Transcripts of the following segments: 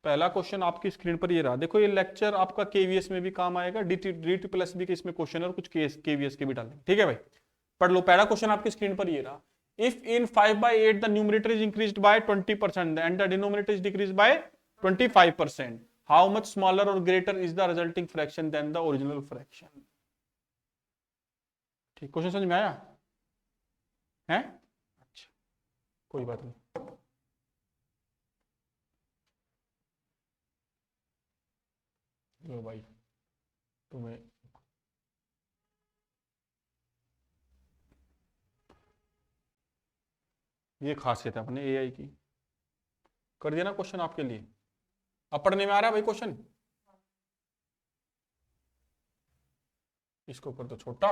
पहला क्वेश्चन आपकी स्क्रीन पर ये रहा, देखो ये लेक्चर आपका केवीएस में भी काम आएगा, DTPLS के इसमें क्वेश्चन और कुछ केवीएस के भी डालेंगे, ठीक है भाई। पढ़ लो, पहला क्वेश्चन आपकी स्क्रीन पर ये रहा, if in 5/8 the numerator is increased by 20% and the denominator is decreased by 25%, how much smaller और greater is the resulting fraction than the original fraction. ठीक, क्वेश्चन समझ में आया है? अच्छा, कोई बात नहीं। लो भाई, तुम्हें ये खासियत है अपने एआई की। कर दिया ना क्वेश्चन आपके लिए? अब पढ़ने में आ रहा है भाई क्वेश्चन? इसको कर दो छोटा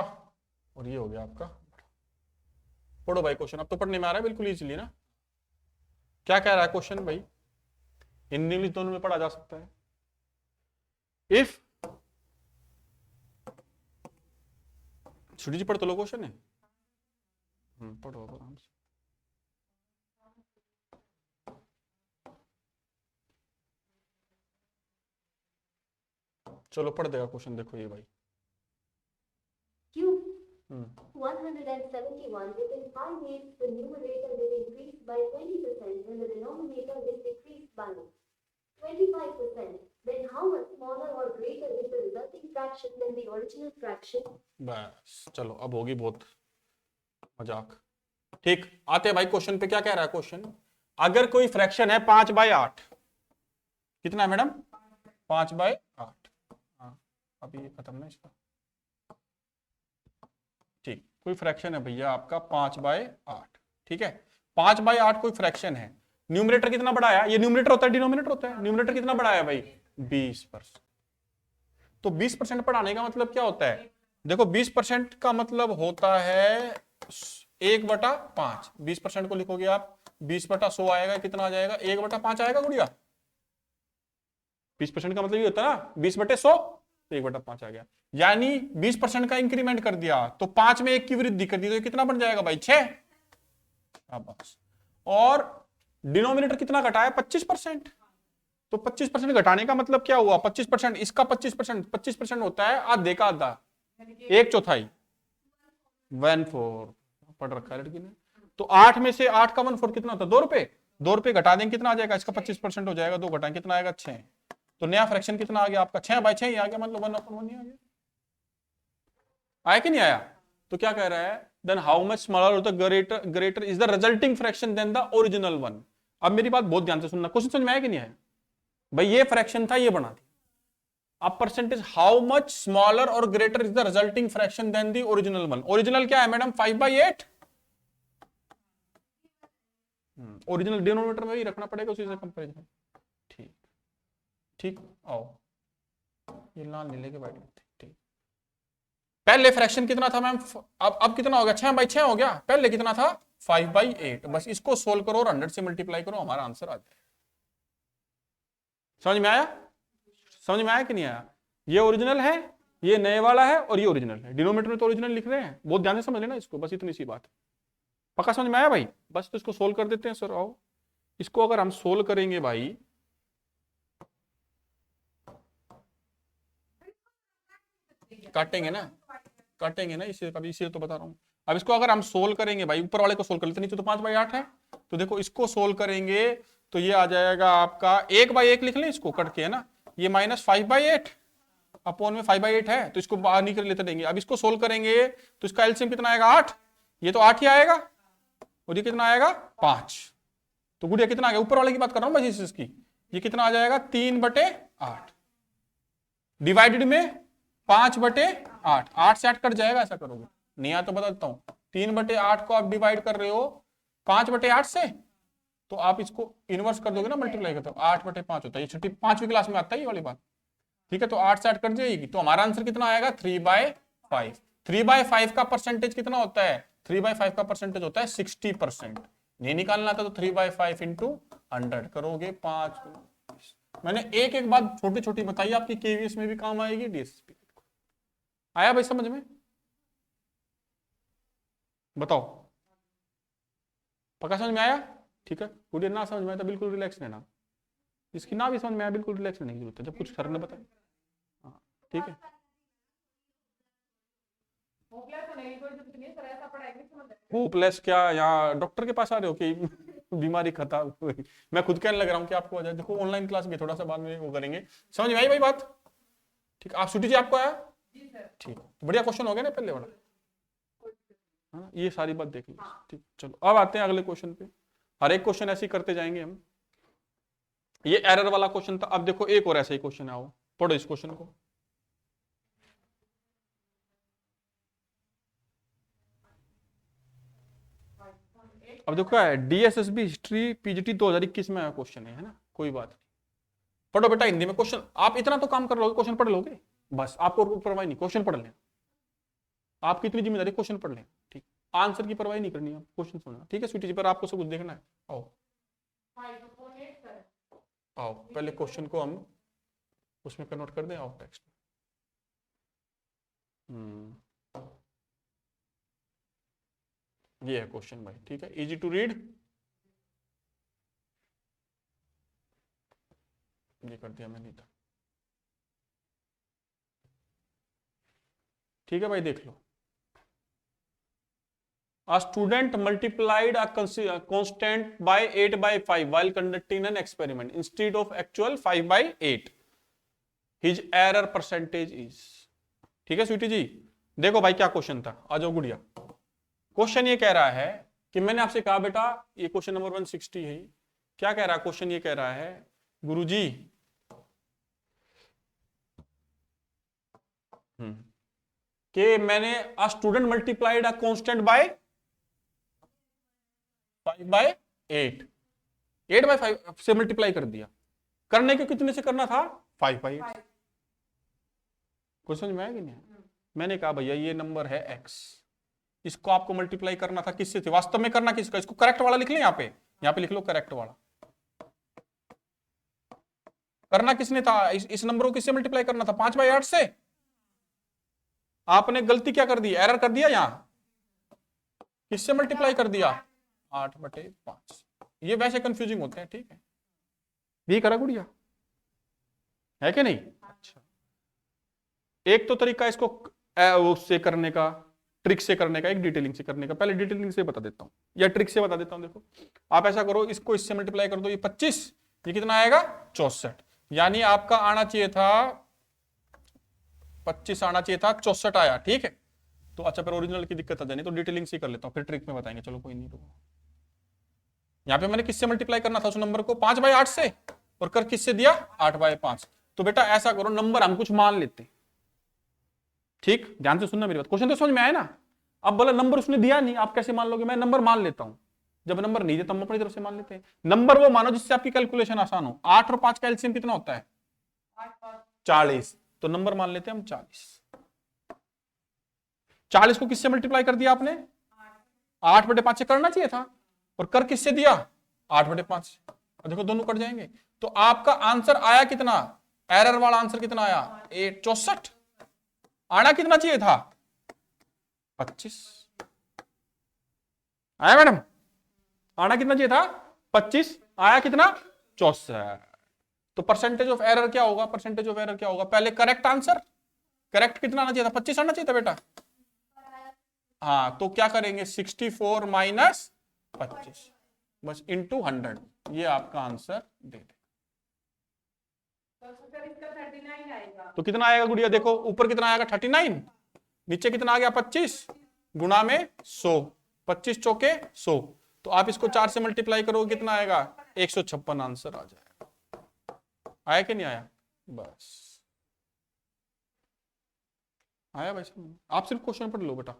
और ये हो गया आपका। पढ़ो भाई क्वेश्चन, अब तो पढ़ने में आ रहा है बिल्कुल इजीली ना। क्या कह रहा है क्वेश्चन भाई? हिंदी इंग्लिश दोनों में पढ़ा जा सकता है। इफ छोटी जी पढ़ तो लो, क्वेश्चन है। पढ़ो आराम से। चलो पढ़ देगा क्वेश्चन, देखो ये भाई। Cube 171 within 5 years, the numerator will increase by 20% and the denominator will decrease by 25%. Then how much smaller or greater is the resulting fraction than the original fraction? बस चलो, अब होगी बहुत मजाक। ठीक, आते हैं भाई क्वेश्चन पे। क्या कह रहा है क्वेश्चन? अगर कोई फ्रैक्शन है 5/8, कितना है मैडम? 5/8। हाँ, अभी खत्म ना इसका। ठीक, कोई फ्रैक्शन है भैया आपका 5/8, ठीक है। 5/8 कोई फ्रैक्शन है, न्यूमरेटर कितना बढ़ाया? ये न्यूमरेटर होता है, डिनोमिनेटर होता है। न्यूमरेटर कितना बढ़ाया भाई? 20%। तो 20% बढ़ाने का मतलब क्या होता है? देखो 20% का मतलब होता है 1/5। 20% को लिखोगे आप, 20/100 आएगा, कितना आ जाएगा? 1/5 आएगा गुड़िया। 20% का मतलब ये होता है ना, 20/100 तो 1/5 आ गया। यानी 20% का इंक्रीमेंट कर दिया तो 5 में 1 की वृद्धि कर दी तो ये कितना बन जाएगा भाई? 6। बस। और डिनोमिनेटर कितना घटाया? 25%। तो 25% घटाने का मतलब क्या हुआ? 25% इसका 25%, 25% होता है आधे का आधा, 1/4, 1/4। पढ़ रखा है लड़की ने। तो 8 में से 8 का 1/4 कितना होता है? 2 रुपए। 2 रुपए घटा देंगे, कितना आ जाएगा? इसका 25% हो जाएगा, 2 घटाएं कितना आएगा? 6। तो नया फ्रैक्शन कितना आ गया आपका? 6/6 ही आ गया, मतलब 1/1 ही आ गया। आया कि नहीं आया? तो क्या कह रहा है? Then how much smaller the greater is the resulting fraction than the original one. अब मेरी बात बहुत ध्यान से सुनना, क्वेश्चन समझ में आया कि नहीं आया भाई? ये फ्रैक्शन था, ये बना दिया। अब परसेंटेज हाउ मच स्मॉलर और greater is the resulting fraction than the original one. Original क्या है मैडम? 5/8। ओरिजिनल डिनोमिनेटर में भी रखना पड़ेगा, उसी से कंपेरिजन। ठीक ठीक, आओ ये लाल नीले के बैठ गए। ठीक, पहले फ्रैक्शन कितना था मैम? अब कितना हो गया? 6/6 हो गया। पहले कितना था? 5/8। बस इसको सोल्व करो और 100 से मल्टीप्लाई करो, हमारा आंसर आ जाए। समझ में आया? समझ में आया कि नहीं आया? ये ओरिजिनल है, ये नए वाला है, और ये ओरिजिनल है। डिनोमिनेटर में तो ओरिजिनल लिख रहे हैं, बहुत ध्यान से समझ लेना इसको, बस इतनी सी बात। पक्का समझ में आया भाई? बस तो इसको सोल्व कर देते हैं सर। आओ, इसको अगर हम सोल्व करेंगे भाई, काटेंगे ना, काटेंगे ना इसे कभी, इसीलिए तो बता रहा हूं। अब इसको अगर हम सोल्व करेंगे भाई, ऊपर वाले को सोल्व कर लेते, नीचे तो 5/8 है। तो देखो इसको सोल्व करेंगे तो ये आ जाएगा आपका 1/1 लिख लें इसको कट के, है ना। ये -5/8 अपॉन में 5/8 है, तो इसको बाहर निकल लेते देंगे। अब इसको सोल्व करेंगे तो इसका एलसीएम कितना आएगा? 8। ये तो 8 ही आएगा, और ये कितना आएगा? 5। तो गुड़िया कितना आ गया? ऊपर वाले की बात कर रहा हूं बस इसकी। ये कितना आ जाएगा? 3/8 डिवाइडेड में 5/8। 8 से 8 कट जाएगा, ऐसा करोगे नहीं आ तो बता हूं। 3/8 को आप डिवाइड कर रहे हो 5/8 से, तो आप इसको इनवर्स कर दोगे ना, मल्टीप्लाई करते हो, 8/5 होता है। ये छठी 5वीं क्लास में आता है ये वाली बात, ठीक है। तो 8 से 8 कट जाएगी, तो हमारा आंसर कितना आएगा? 3/5। 3/5 का परसेंटेज कितना होता है? 3/5 का परसेंटेज होता है 60%। नहीं निकालना था तो 3/5 इंटू 100 करोगे, 5। मैंने एक एक बात छोटी छोटी बताई, आपकी केवीएस में भी काम आएगी, डीएसपी। आया भाई समझ में? बताओ, पक्का समझ में आया? ठीक है, गुड़िया ना समझ में आया तो बिल्कुल रिलैक्स लेना। इसकी ना भी समझ में आया बिल्कुल रिलैक्स रहने की जरूरत है जब कुछ सर ने बताया। हाँ ठीक है। होपलेस क्या, यहाँ डॉक्टर के पास आ रहे हो कि बीमारी खत्म हुई? मैं खुद कहने लग रहा हूँ कि आपको आ जाए। देखो ऑनलाइन क्लास में थोड़ा सा बाद में वो करेंगे। समझ में आई भाई बात? ठीक, आप छुट्टी जी आपको आया? ठीक, तो बढ़िया क्वेश्चन हो गया ना पहले वाला, है ना? ये सारी बात देख ली। ठीक, चलो अब आते हैं अगले क्वेश्चन पे। हर एक क्वेश्चन ऐसे ही करते जाएंगे हम। ये एरर वाला क्वेश्चन था। अब देखो एक और ऐसा ही क्वेश्चन है, आओ पढ़ो इस क्वेश्चन को। अब देखो क्या है, डीएसएसबी हिस्ट्री पीजीटी 2021 में आया क्वेश्चन है ना, कोई बात नहीं। पढ़ो बेटा हिंदी में क्वेश्चन, आप इतना तो काम कर लोगे, क्वेश्चन पढ़ लोगे बस, आपको और परवाह नहीं, क्वेश्चन पढ़ लेना। आपकी इतनी जिम्मेदारी, क्वेश्चन पढ़ लेना। ठीक, आंसर की परवाह नहीं करनी, आप क्वेश्चन समझना। ठीक है स्वीटी जी, पर आपको सब कुछ देखना है। आओ आओ पहले क्वेश्चन को हम उसमें कन्वर्ट कर दें। आओ टेक्स्ट। ये है क्वेश्चन भाई, ठीक है, इजी टू रीड। ये कर दिया मैंने था, ठीक है भाई देख लो। A student multiplied a constant by 8 by 5 while conducting an experiment instead of actual 5 by 8. His error percentage is। ठीक है स्वीटी जी, देखो भाई क्या क्वेश्चन था। आ जाओ गुड़िया। क्वेश्चन ये कह रहा है कि मैंने आपसे कहा बेटा, ये क्वेश्चन नंबर 160 है। क्या कह रहा है क्वेश्चन? ये कह रहा है गुरुजी कि मैंने a student multiplied a constant by 5 by 8, 8 by 5 से मल्टीप्लाई कर दिया। करने के कितने से करना था? 5 by 8। कुछ समझ में आया कि नहीं? मैंने कहा भैया ये नंबर है x, इसको आपको मल्टीप्लाई करना था किससे थे? वास्तव में करना किसका? इसको करेक्ट वाला लिख लें, यहाँ पे लिख लो करेक्ट वाला। करना किसने था? इस नंबर को किससे मल्टीप्लाई करना था? 5 by 8 से। आपने गलती क्या कर दी? एरर कर दिया। यहां किससे मल्टीप्लाई कर दिया? 8/5। ये वैसे कंफ्यूजिंग होते हैं, ठीक है, ये करा गुड़िया, है कि नहीं? अच्छा, एक तो तरीका इसको उससे करने का, ट्रिक से करने का, एक डिटेलिंग से करने का। पहले डिटेलिंग से बता देता हूं या ट्रिक से बता देता हूं। देखो आप ऐसा करो, इसको इससे मल्टीप्लाई कर दो, ये 25, ये कितना आएगा? 64। यानी आपका आना चाहिए था 25, आना चाहिए था 64 आया, ठीक है। तो अच्छा फिर ओरिजिनल की दिक्कत आ जानी, तो डिटेलिंग से कर लेता हूं, फिर ट्रिक में बताएंगे। चलो कोई नहीं, तो यहां पे मैंने किससे मल्टीप्लाई करना था उस नंबर को? 5 by 8 से, और कर किससे दिया? 8 by 5। तो बेटा ऐसा करो, नंबर हम कुछ मान लेते, ठीक, ध्यान से सुनना मेरी बात। क्वेश्चन तो समझ में आया ना? अब बोला नंबर उसने दिया नहीं, आप कैसे मान लोगे? मैं नंबर मान लेता हूं, जब नंबर नहीं देता हम अपनी तरफ से मान लेते हैं। नंबर वो मानो जिससे आपकी कैलकुलेशन आसान हो। 8 और 5 का एलसीएम कितना होता है? 40। तो नंबर मान लेते हैं हम 40। 40 को किससे मल्टीप्लाई कर दिया आपने? 8/5 से करना चाहिए था, और कर किससे दिया? 8/5 से। देखो दोनों कट जाएंगे, तो आपका आंसर आया कितना? एरर वाला आंसर कितना आया? 64। आना कितना चाहिए था? 25 आया मैडम? आना कितना चाहिए था? 25, आया कितना? 64। तो परसेंटेज ऑफ एरर क्या होगा? परसेंटेज ऑफ एरर क्या होगा? पहले करेक्ट आंसर, करेक्ट कितना आना चाहिए था? 25 आना चाहिए था बेटा। हाँ, तो क्या करेंगे? 64 माइनस 25 बस इंटू 100, ये आपका आंसर दे दे। तो कितना आएगा गुड़िया? देखो ऊपर कितना आएगा? 39, नीचे कितना आ गया? 25 गुणा में 100, 25 चौके 100। तो आप इसको 4 से मल्टीप्लाई करोगे, कितना आएगा? 156 आंसर आ जाएगा। आया कि नहीं आया? बस आया भाई साहब। आप सिर्फ क्वेश्चन पढ़ लो बेटा,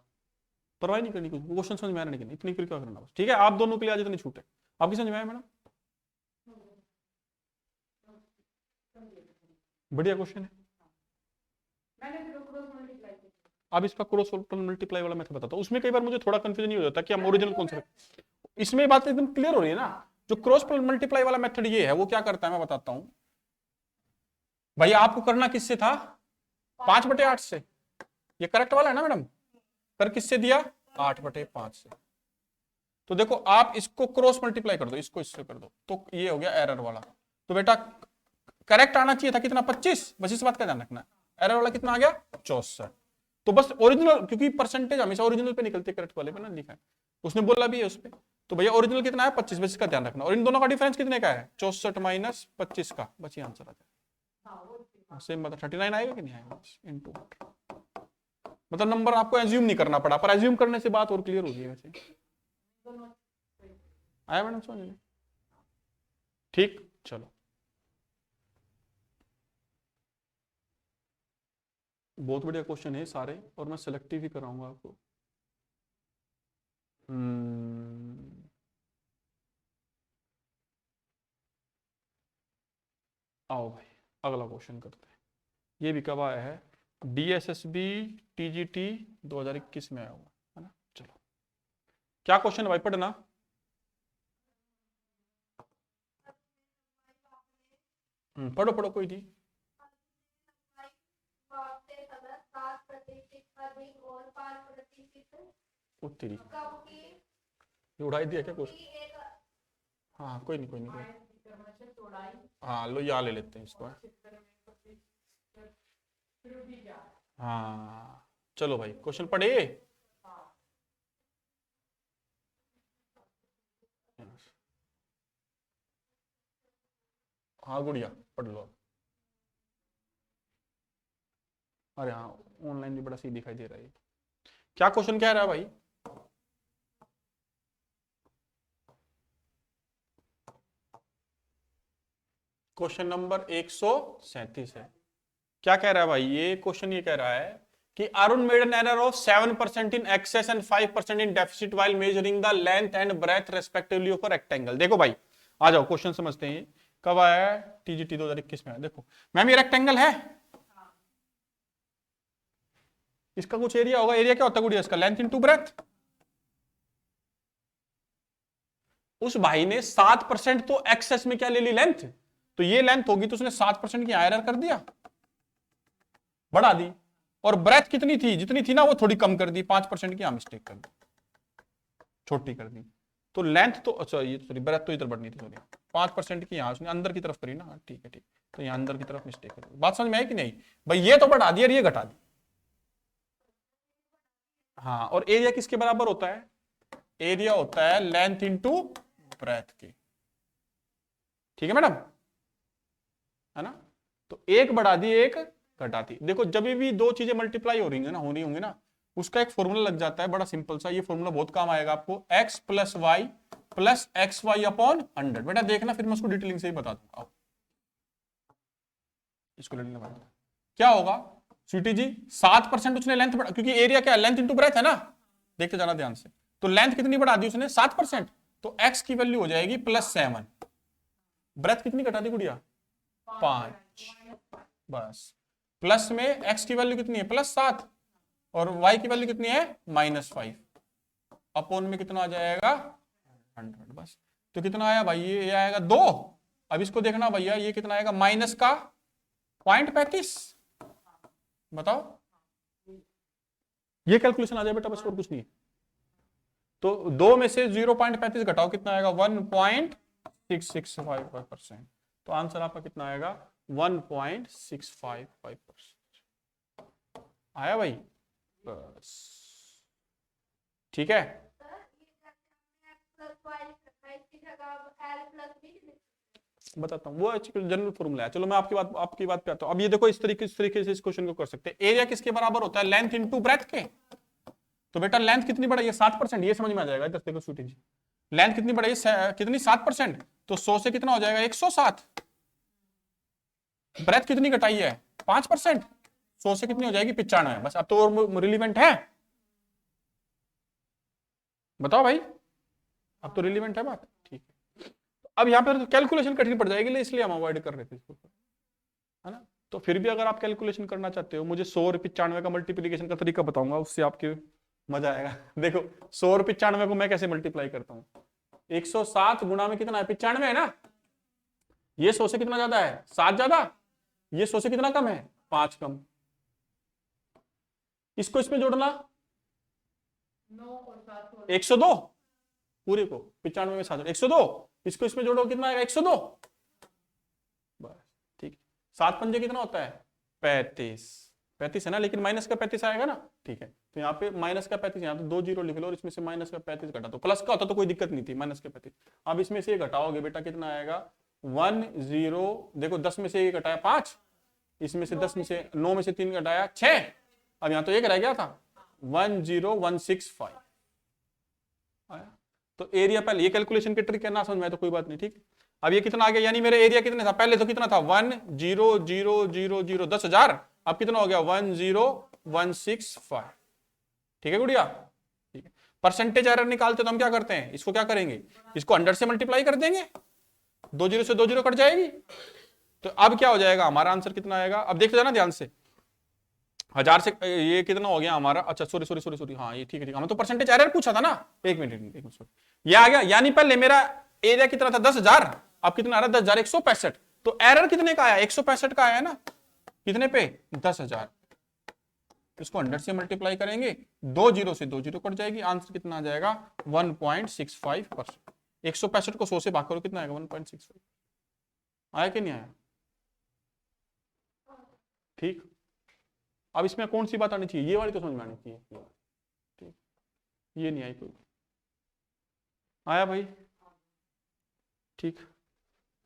परवाही नहीं करनी कुछ, क्वेश्चन समझ में आना नहीं, इतनी फिर क्या करना बस, ठीक है। आप दोनों के लिए आज इतनी छूट है। आपकी समझ में आया मैडम? बढ़िया क्वेश्चन है। अब इसका क्रॉस मल्टीप्लाई वाला मेथड बताता हूं। उसमें कई बार मुझे थोड़ा कंफ्यूजन हो जाता है कि हम ओरिजिनल कौन सा। इसमें बात एकदम क्लियर हो रही है ना। जो क्रॉस मल्टीप्लाई वाला मेथड ये है, वो क्या करता है मैं बताता हूं। भैया आपको करना किससे था? 5/8 से। ये करेक्ट वाला है ना मैडम? कर किससे दिया? 8/5 से। तो देखो आप इसको क्रॉस मल्टीप्लाई कर दो, इसको इससे कर दो, तो ये हो गया एरर वाला। तो बेटा करेक्ट आना चाहिए था कितना 25, बस इस बात का ध्यान रखना। एरर वाला कितना आ गया 64। तो बस ओरिजिनल, क्योंकि परसेंटेज हमेशा ओरिजिनल पे निकलते, करेक्ट वाले पे ना लिखा है, उसने बोला भी है उस पे। तो भैया ओरिजिनल कितना है 25, बस इसका ध्यान रखना। और इन दोनों का डिफरेंस कितने का है 64 माइनस 25 का, बस ये आंसर आ जाएगा। सेम मतलब 39 आएगा कि नहीं आएगा इनटू, मतलब नंबर आपको एज्यूम नहीं करना पड़ा, पर एज्यूम करने से बात और क्लियर होगी वैसे। आया मैडम समझ में? ठीक, चलो बहुत बढ़िया क्वेश्चन है सारे, और मैं सिलेक्टिव ही कराऊंगा आपको। आओ भाई अगला क्वेश्चन करते हैं। ये भी कब आया है, DSSB TGT 2021 में आया हुआ है ना। चलो क्या क्वेश्चन है भाई, पढ़ना। पढ़ो पढ़ो कोई नहीं। तेरी ये उड़ाई दिया क्या कुछ? हाँ कोई नहीं कोई नहीं कोई। हाँ लो यहाँ ले लेते हैं इसको। हाँ चलो भाई क्वेश्चन पढ़े। हाँ गुड़िया पढ़ लो। अरे हाँ ऑनलाइन भी बड़ा सही दिखाई दे रहा है। क्या क्वेश्चन कह रहा है भाई? क्वेश्चन नंबर 137 है। क्या कह रहा है भाई ये क्वेश्चन? ये कह रहा है कि Arun made an error of 7% in excess and 5% in deficit while measuring the length and breadth respectively of a rectangle. देखो भाई आ जाओ क्वेश्चन समझते हैं। कब आया है? TGT 2021 में। देखो मैम ये रेक्टेंगल है, इसका कुछ एरिया होगा। एरिया क्या होता है गुड़िया? इसका लेंथ इनटू ब्रेथ। उस भाई ने 7% तो एक्सेस में क्या ले ली लेंथ, तो ये लेंथ होगी तो उसने 7% की एरर कर दिया, बढ़ा दी। और ब्रेथ कितनी थी? जितनी थी ना वो थोड़ी कम कर दी, 5% की मिस्टेक कर दी, छोटी कर दी। तो लेंथ तो अच्छा ये सॉरी ब्रेथ तो इधर बढ़नी थी, सॉरी 5% की यहाँ उसने अंदर की तरफ करी ना। ठीक है ठीक, तो यहाँ अंदर की तरफ मिस्टेक कर दी। बात समझ में आई कि नहीं भाई? ये तो बढ़ा दी और ये घटा दी। हाँ और एरिया किसके बराबर होता है? एरिया होता है लेंथ इंटू ब्रेथ के। ठीक है मैडम, है ना? तो एक बढ़ा दी एक घटा दी। देखो जब भी दो चीजें मल्टीप्लाई हो रही है ना, हो रही होंगी ना, उसका एक फॉर्मूला लग जाता है बड़ा सिंपल सा। ये फॉर्मूला बहुत काम आएगा आपको, x plus Y plus X Y upon 100। बेटा देखना फिर मैं उसको डिटेलिंग से ही बता दूंगा। इसको क्या होगा स्वीटी जी? 7% उसने लेंथ बढ़ा, क्योंकि एरिया क्या है? लेंथ इंटू ब्रेथ है ना। देखते जाना ध्यान से। तो लेंथ कितनी बढ़ा दी उसने? 7%। तो x की वैल्यू हो जाएगी +7। ब्रेथ कितनी घटा दी गुड़िया? 5। बस प्लस में x की वैल्यू कितनी है? +7। और y की वैल्यू कितनी है? -5। अपॉन में कितना आ जाएगा? 100। बस तो कितना आया भाई? ये आएगा 2। अब इसको देखना भैया, ये कितना आएगा? माइनस का 0.35। बताओ ये कैलकुलेशन आ जाए बेटा, बस और कुछ नहीं। तो 2 में से 0.35 घटाओ, कितना आएगा? 1.665%। तो आंसर आपका कितना आएगा? 1.655%। आया भाई? बस ठीक है। बताता हूँ, वो जनरल फॉर्मूला है। चलो मैं आपकी बात पे आता हूँ। अब ये देखो इस तरीके से इस क्वेश्चन को कर सकते हैं। एरिया किसके बराबर होता है? लेंथ इनटू ब्रेथ के। तो बेटा लेंथ कितनी बढ़ाई है? 7%। ये समझ में आ जाएगा। इधर देखो स्वीटी जी, लेंथ कितनी बढ़ाई है? कितनी? 7%। तो 100 से कितना हो जाएगा? 107। ब्रेथ कितनी घटाई है? 5%। 100 से कितनी हो जाएगी? 95। बस अब तो रिलीवेंट है। बताओ भाई, अब तो रिलीवेंट है बात। ठीक है, तो अब यहाँ पर कैलकुलेशन कठिन पड़ जाएगी, इसलिए हम अवॉइड कर रहे थे इसको, है ना? तो फिर भी अगर आप कैलकुलेशन करना चाहते हो, मुझे 100 और 95 का मल्टीप्लीकेशन का तरीका बताऊंगा, उससे आपके मजा आएगा। देखो 100 और 95 को मैं कैसे मल्टीप्लाई करता हूँ। 107 गुणा में कितना है? 95 है ना। ये 100 से कितना ज्यादा है? 7 ज्यादा। ये 100 से कितना कम है? 5 कम। इसको इसमें जोड़ना 102 पूरे को, 95 में 7 102। इसको इसमें जोड़ो, कितना आएगा? 102। 7 पंजे कितना होता है 35, 35 है ना, लेकिन माइनस का 35 आएगा ना, ठीक है। तो यहाँ पे माइनस का 35, यहाँ तो 2 जीरो लिख लो और इसमें से माइनस का 35 घटा दो, प्लस का होता तो कोई दिक्कत नहीं थी, माइनस का 35। अब इसमें से ये घटाओगे बेटा कितना आएगा 1 0, देखो 10 में से ये घटाया 5, इसमें से 10 में से 9 में से 3 घटाया 6, अब यहाँ तो एक रह गया था 10165 आया। तो एरिया पहले ये कैलकुलेशन की ट्रिक है ना समझ में आया तो कोई बात नहीं, ठीक। अब ये कितना आ गया, यानी मेरे एरिया कितने था, पहले तो कितना था 10000, 10,000, अब कितना हो गया 10165, ठीक है गुड़िया, ठीक है। परसेंटेज एरर निकालते तो हम क्या करते हैं, इसको क्या करेंगे, इसको 100 से मल्टीप्लाई कर देंगे, 2 जीरो से 2 जीरो कट जाएगी, तो अब क्या हो जाएगा हमारा आंसर कितना आएगा, अब देखते जाना ध्यान से, 1000 से ये कितना हो गया हमारा, अच्छा सॉरी सॉरी सॉरी सॉरी, हाँ ये ठीक है ठीक है, हमें तो परसेंटेज एरर पूछा था ना, एक मिनट ये आ गया, यानी पहले मेरा एरिया कितना था 10,000, अब कितना आ रहा है 10,165, तो एरर कितने का आया 165 का आया ना, कितने पे 10,000, इसको 100 से मल्टीप्लाई करेंगे, 2 जीरो से 2 जीरो कट जाएगी, आंसर कितना आ जाएगा 1.65%, 165 को 100 से भाग करो कितना आएगा 1.65, आया कि नहीं आया, ठीक। अब इसमें कौन सी बात आनी चाहिए, ये वाली तो समझ में आनी चाहिए, ठीक, ये नहीं आई कोई, आया भाई, ठीक।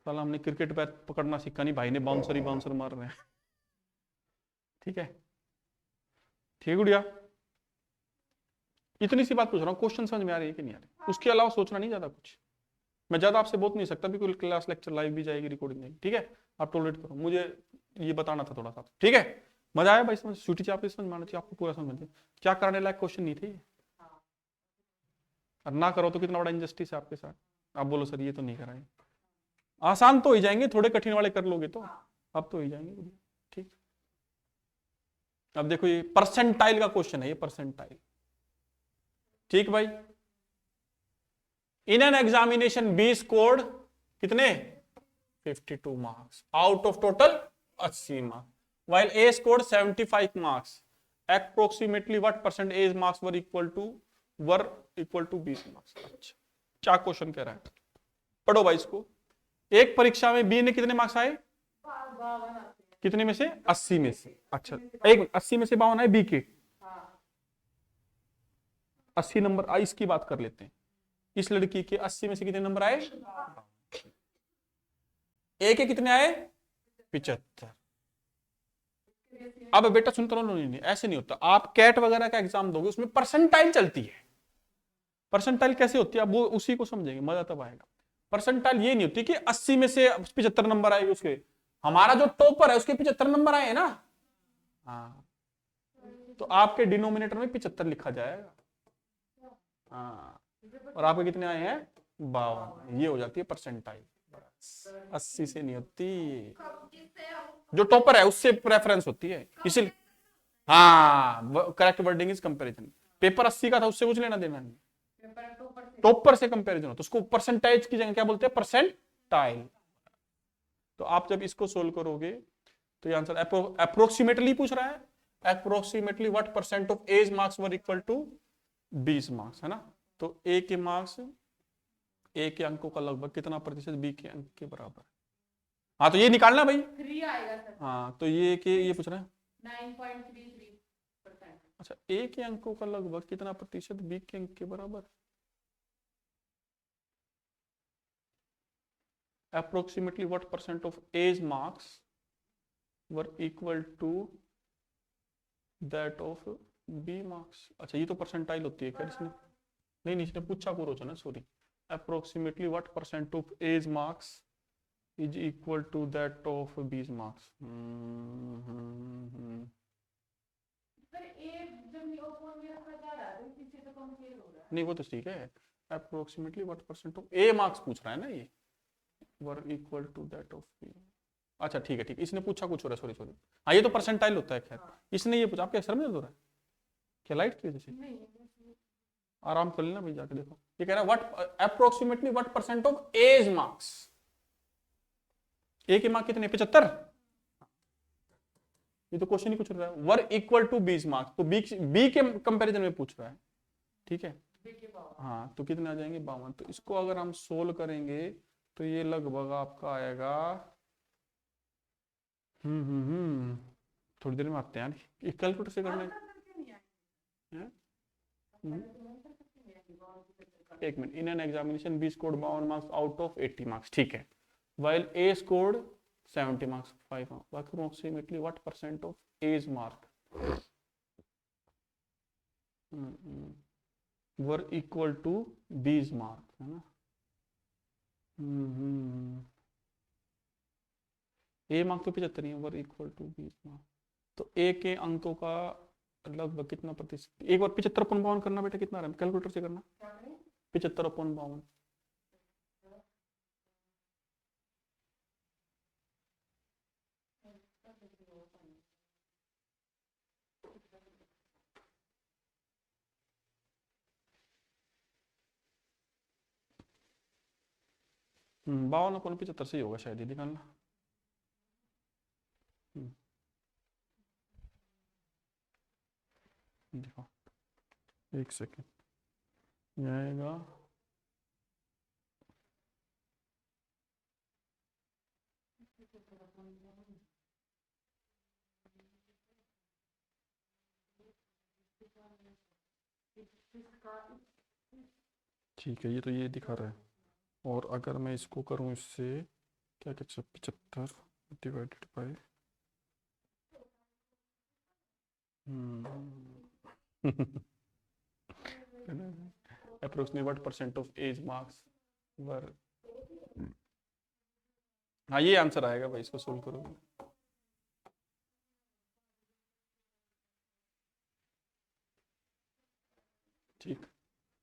साला हमने क्रिकेट बैट पकड़ना सीखा नहीं, भाई ने बाउंसर ही बाउंसर मार रहे हैं, ठीक है, ठीक है गुड़िया, इतनी सी बात पूछ रहा हूँ, क्वेश्चन समझ में आ रही है कि नहीं आ रही, उसके अलावा सोचना नहीं ज्यादा कुछ, मैं ज्यादा आपसे बोल नहीं सकता, बिल्कुल क्लास लेक्चर लाइव भी जाएगी, रिकॉर्डिंग जाएगी, ठीक है, आप टॉलरेट करो, मुझे ये बताना था थोड़ा सा, ठीक है। मजा आया भाई, समझ स्वीटी आपको समझ में आना चाहिए, आपको पूरा समझ में, क्या करने लायक क्वेश्चन नहीं थे, और ना करो तो कितना बड़ा इंजस्टिस है आपके साथ, आप बोलो सर ये तो नहीं कराए, आसान तो हो जाएंगे, थोड़े कठिन वाले कर लोगे तो अब तो हो जाएंगे, ठीक। अब देखो ये परसेंटाइल का क्वेश्चन है, ये परसेंटाइल, ठीक भाई। इन एन एग्जामिनेशन बी स्कोर्ड कितने 52 marks out of total 80 marks, while A scored 75 marks. Approximately what percent A's marks were equal to B's marks? अच्छा, क्या क्वेश्चन कह रहा है, पढ़ो भाई इसको। एक परीक्षा में बी ने कितने मार्क्स आए, कितने में से 80 में से, अच्छा एक 80 में से 52 आए बी के, 80 नंबर आई, इसकी बात कर लेते हैं, इस लड़की के 80 में से कितने नंबर आए, ए के कितने आए 75। अब बेटा सुनते रहो, नहीं ऐसे नहीं होता, आप कैट वगैरह का एग्जाम दोगे उसमें परसेंटाइल चलती है, परसेंटाइल कैसे होती है अब वो उसी को समझेंगे, मजा तब आएगा। परसेंटाइल ये नहीं होती कि 80 में से 75 नंबर आएंगे उसके, हमारा जो टॉपर है उसके 75 नंबर आए ना, हाँ तो आपके डिनोमिनेटर में 75 लिखा जाएगा, हाँ और आपके कितने आए हैं 52, ये हो जाती है परसेंटाइल, 80 से नहीं होती, जो टॉपर है उससे प्रेफरेंस होती है, इसलिए हाँ correct wording is comparison, paper 80 का था उससे कुछ लेना देना नहीं, टॉपर से कंपैरिजन हो तो उसको परसेंटेज की जगह क्या बोलते हैं परसेंटाइल। तो आप जब इसको सोल्व करोगे तो ये आंसर अप्रोक्सीमेटली पूछ रहा है, approximately what percent of A's marks were equal to 20 marks, है ना, तो ए के मार्क्स, ए के अंकों का लगभग कितना प्रतिशत बी के अंक के बराबर, हाँ तो ये निकालना भाई 3 आएगा सर, हाँ तो ये पूछ रहा है 9.33%, अच्छा ए के अंकों का लगभग कितना प्रतिशत बी के अंक के बराबर, approximately what percent of A's marks were equal to that of B marks, अच्छा ये तो परसेंटाइल होती है क्या इसने, नहीं इसने पूछा कुछ ना sorry, approximately what percent of A's marks is equal to that of B's marks, sir ए जब नियोफोन में रखा जा रहा है तो पीछे तो कंपेयर हो रहा है, नहीं वो तो ठीक है, approximately what percent of A marks पूछ रहा है ना ये, were equal to that of B, अच्छा ठीक है इसने पूछा कुछ हो रहा है, सॉरी हाँ ये तो परसेंटाइल होता है, खैर इसने ये पूछा, आपके सर में दर्द हो रहा है क्या, लाइट की वजह से, नहीं आराम कर लेना भाई जाके देखो, ये कह रहा है what approximately what percent of A's marks, A के मार्क कितने 75, ये तो क्वेश्चन ही पूछ रहा है, वर इक्वल टू 20 मार्क्स, तो बी के कंपैरिजन में पूछ रहा है, ठीक है हाँ तो कितने आ जाएंगे 52, तो इसको अगर हम सोल्व करेंगे तो ये लगभग आपका आएगा थोड़ी देर में आते हैं यार, ये कैलकुलेटर से करना है। हैं? एक minute, in an examination B scored 52 marks out of 80 marks, ठीक है, while A scored 70 marks, 5 approximately what percent of A's mark were equal to B's mark, है ना। A मार्क तो 75 ही है, वर इक्वल टू B's मार्क, तो A के अंकों का लगभग कितना प्रतिशत, एक बार 75/52 करना बेटा, कितना रहा है कैलकुलेटर से करना, 75/52, हम्म, 52/75 से ही होगा शायद, ये निकालना। देखो एक सेकेंड, ये आएगा ठीक है, ये तो ये दिखा रहा है, और अगर मैं इसको करूं इससे, क्या कहते हैं, 75 divided by approximately what percent of A's marks were, हाँ ये आंसर आएगा भाई, इसको सोल्व करोगे। ठीक,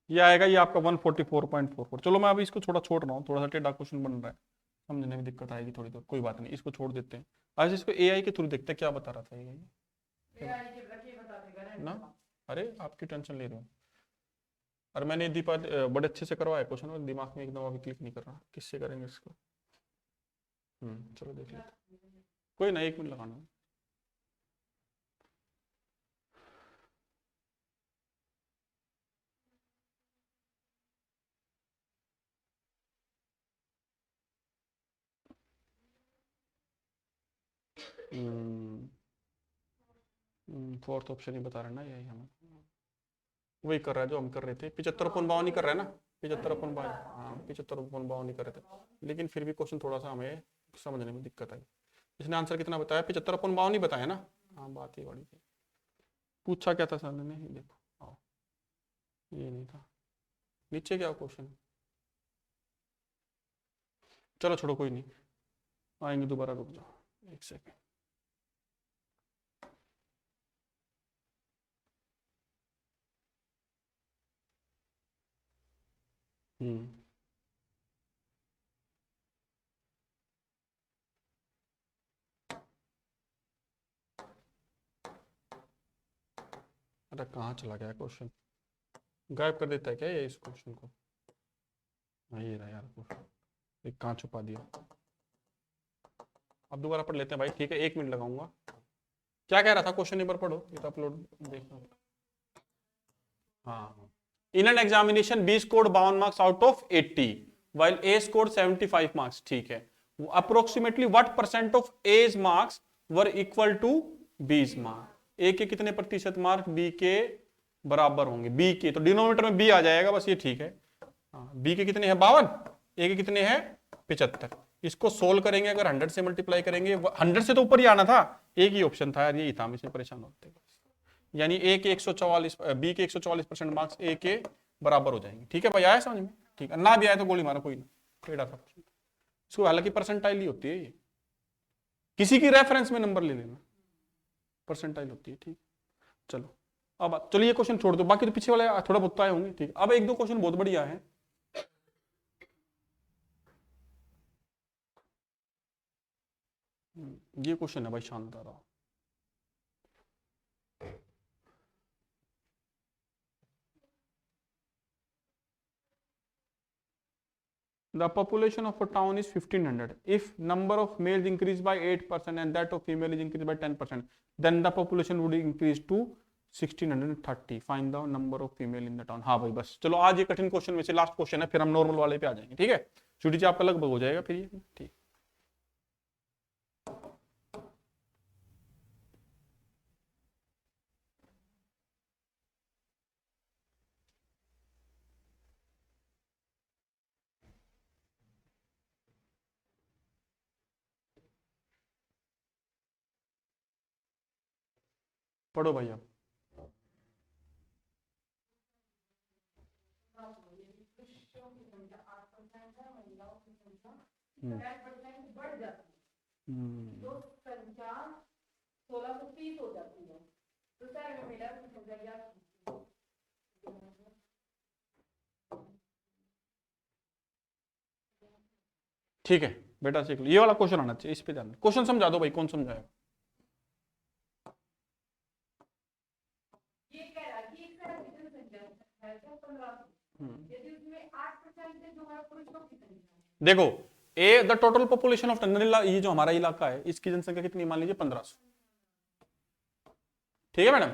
ये आएगा, ये आपका 144.44। चलो मैं अभी इसको थोड़ा छोड़ रहा हूँ, थोड़ा सा टेढ़ा क्वेश्चन बन रहा है, समझने में दिक्कत आएगी थोड़ी देर, कोई बात नहीं, इसको छोड़ देते हैं। आज इसको एआई के थ्रू देखते हैं क्या बता रहा था ये ना। अरे आपकी टेंशन ले रहे हो, और मैंने दीपा बड़े अच्छे से करवाया क्वेश्चन, और दिमाग में एकदम अभी क्लिक नहीं कर रहा, किससे करेंगे इसको। चलो देख लेते, कोई ना, 1 मिनट लगाना। फोर्थ ऑप्शन ही बता रहा है ना, यही हमें वही कर रहा है जो हम कर रहे थे, 75/52 ही कर रहा है ना, 75/52, हाँ 75/52 ही कर रहे थे, लेकिन फिर भी क्वेश्चन थोड़ा सा हमें समझने में दिक्कत आई। इसने आंसर कितना बताया, 75/52 ही बताया ना, हाँ बात ही बड़ी थी। पूछा क्या था सर ने, देखो आओ, ये नहीं था, नीचे क्या क्वेश्चन, चलो छोड़ो कोई नहीं, आएंगे दोबारा, रुक जाओ 1 सेकेंड। अरे कहाँ चला गया क्वेश्चन, गायब कर देता है क्या ये इस क्वेश्चन को, हाँ ये रहा यार क्वेश्चन, एक कहाँ छुपा दिया। अब दोबारा पढ़ लेते हैं भाई, ठीक है, 1 मिनट लगाऊंगा। क्या कह रहा था क्वेश्चन, एक बार पढ़ो, ये तो अपलोड देखो। हाँ, in an examination B scored 52 marks out of 80 while A scored 75 marks, ठीक है, approximately what percent of A's marks were equal to B's mark, A के कितने प्रतिशत मार्क B के बराबर होंगे, B के, तो डिनोमिनेटर में B आ जाएगा बस, ये ठीक है। B के कितने हैं 52, A के कितने हैं 75, इसको सोल्व करेंगे, अगर 100 से मल्टीप्लाई करेंगे, 100 से तो ऊपर ही आना था, एक ही ऑप्शन था यार, यही था, हम इसमें परेशान होते हैं, यानी A के 144, B के 144% मार्क्स A के बराबर हो जाएंगे। ठीक है भाई, आया समझ में, ठीक है, ना भी आया तो गोली मारो, कोई ना, टेढ़ा था इसको, हालांकि परसेंटाइल ही होती है ये, किसी की रेफरेंस में नंबर ले लेना, परसेंटाइल होती है, ठीक। चलो अब चलो ये क्वेश्चन छोड़ दो, बाकी तो पीछे वाले थोड़ा बहुत आए होंगे, ठीक। अब 1-2 क्वेश्चन बहुत बढ़िया है, ये क्वेश्चन है भाई शानदार। The population of a town is 1500. If number of males increase by 8% and that of female is increased by 10%, then the population would increase to 1630. Find the number of female in the town. हाँ भाई बस, चलो आज ये कठिन question में से last question है, फिर हम नॉर्मल वाले पे आ जाएंगे, ठीक है। छुट्टी जी आपका लगभग हो जाएगा फिर ये, ठीक। पढ़ो भाई आप। पुरुषों की संख्या 8% है, महिलाओं की संख्या हम्म, 10% बढ़ जाती हम्म, है, तो संख्या 1630 हो जाती है। तो सर में महिलाओं की संख्या क्या थी? ठीक है बेटा सीख लो, ये वाला क्वेश्चन आना चाहिए, इस पे ध्यान। क्वेश्चन समझा दो भाई, कौन समझाएगा? ये कह रहा है कि एक शहर की जनसंख्या है क्या 1500, यदि उसमें 8% है जो हमारे पुरुषों की संख्या है। देखो ए द टोटल पॉपुलेशन ऑफ ये जो हमारा इलाका है इसकी जनसंख्या कितनी, मान लीजिए 1500, ठीक है madam.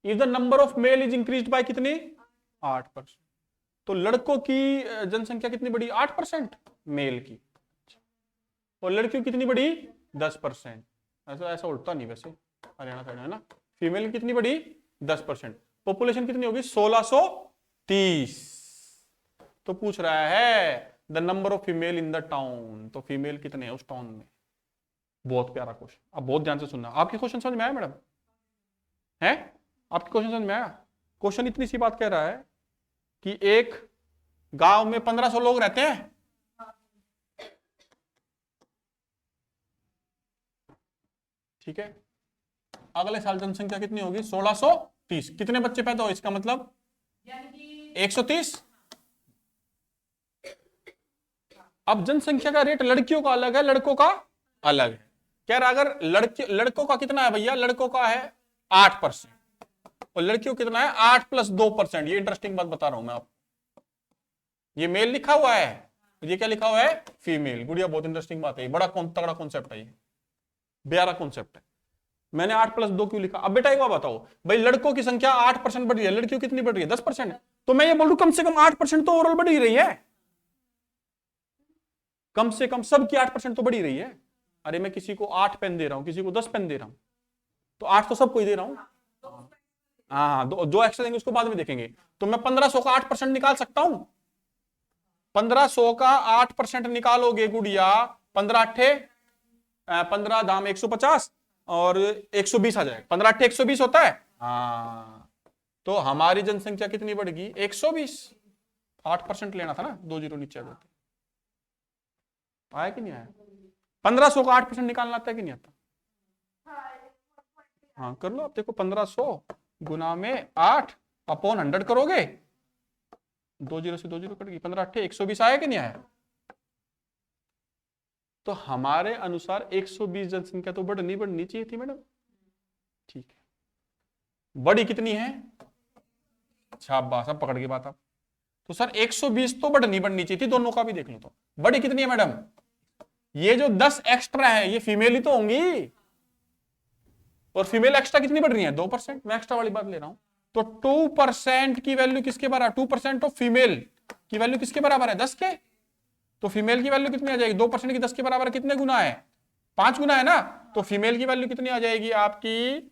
If the number of male is increased bye कितनी, 8%, तो लड़कों की जनसंख्या कितनी बढ़ी, 8% मेल की, और लड़कियों की कितनी बढ़ी, 10%। ऐसा ऐसा उल्टा नहीं वैसे, हरियाणा साइड है ना। फीमेल कितनी बढ़ी, 10%। पॉपुलेशन कितनी होगी, 1630। तो पूछ रहा है the number of female in the town, तो फीमेल कितने हैं उस टाउन में। बहुत प्यारा क्वेश्चन, अब बहुत ध्यान से सुनना। आपके क्वेश्चन समझ में आया मैडम? है आपके क्वेश्चन समझ में आया? क्वेश्चन इतनी सी बात कह रहा है कि एक गांव में 1500 लोग रहते हैं, ठीक है। अगले साल जनसंख्या कितनी होगी, 1630। कितने बच्चे पैदा हो, इसका मतलब यानी कि 130। अब जनसंख्या का रेट लड़कियों का अलग है, लड़कों का अलग है। कह रहा अगर लड़कों का कितना है भैया, लड़कों का है 8% और लड़कियों कितना है 8 + 2%। ये इंटरेस्टिंग बात बता रहा हूं मैं आपको। ये मेल लिखा हुआ है, ये क्या लिखा हुआ है, फीमेल। गुड़िया बहुत इंटरेस्टिंग बात है, बड़ा तगड़ा कॉन्सेप्ट है, ये प्यारा कॉन्सेप्ट है। मैंने 8 + 2 क्यों लिखा? अब बेटा एक बात बताओ भाई, लड़कों की संख्या 8% बढ़ रही है, लड़कियों कितनी बढ़ रही है, 10%। तो मैं ये बोल रहा हूं कम से कम 8% तो ओवरऑल बढ़ ही रही है, कम से कम सबकी 8% तो बढ़ ही रही है। अरे मैं किसी को 8 पेन दे रहा हूं, किसी को 10 पेन दे रहा हूं, तो 8 तो सबको ही दे रहा हूं। हाँ, दो एक्स्ट्रा देंगे उसको बाद में देखेंगे। तो मैं 1500 का 8% निकाल सकता हूं। 1500 का 8% निकालोगे गुड़िया, 15 अट्ठे 15 दाम 150 और 120 आ जाएगा। 15 अट्ठे 120 होता है। हाँ, तो हमारी जनसंख्या कितनी बढ़ेगी, 120। 8% लेना था ना, 2 जीरो नीचे आ जाते। आया कि नहीं आया? 1500 का 8% निकालना आता है कि नहीं आता? हाँ कर लो आप, देखो 1500 गुना में 8 अपॉन 100 करोगे, 2 जीरो से 2 जीरो कट गई, 15 अट्ठे 120 आया कि नहीं आया? तो हमारे अनुसार 120 जनसंख्या तो बढ़नी चाहिए थी मैडम, ठीक है। बड़ी कितनी है, शाबाश, अब पकड़ के बात आप। तो सर 120 तो बढ़नी चाहिए थी, दोनों का भी देख लो। तो बड़ी कितनी है मैडम, ये जो 10 एक्स्ट्रा है ये फीमेल ही तो होंगी, और फीमेल एक्स्ट्रा कितनी बढ़ रही है, 2%। मैं एक्स्ट्रा वाली बात ले रहा हूं। तो 2% की वैल्यू किसके बराबर, 2% ऑफ फीमेल की वैल्यू किसके बराबर है, 10 के। तो फीमेल की वैल्यू कितनी आ जाएगी, 2% की 10 के बराबर कितने गुना है, 5 गुना है ना। तो फीमेल की वैल्यू कितनी आ जाएगी आपकी,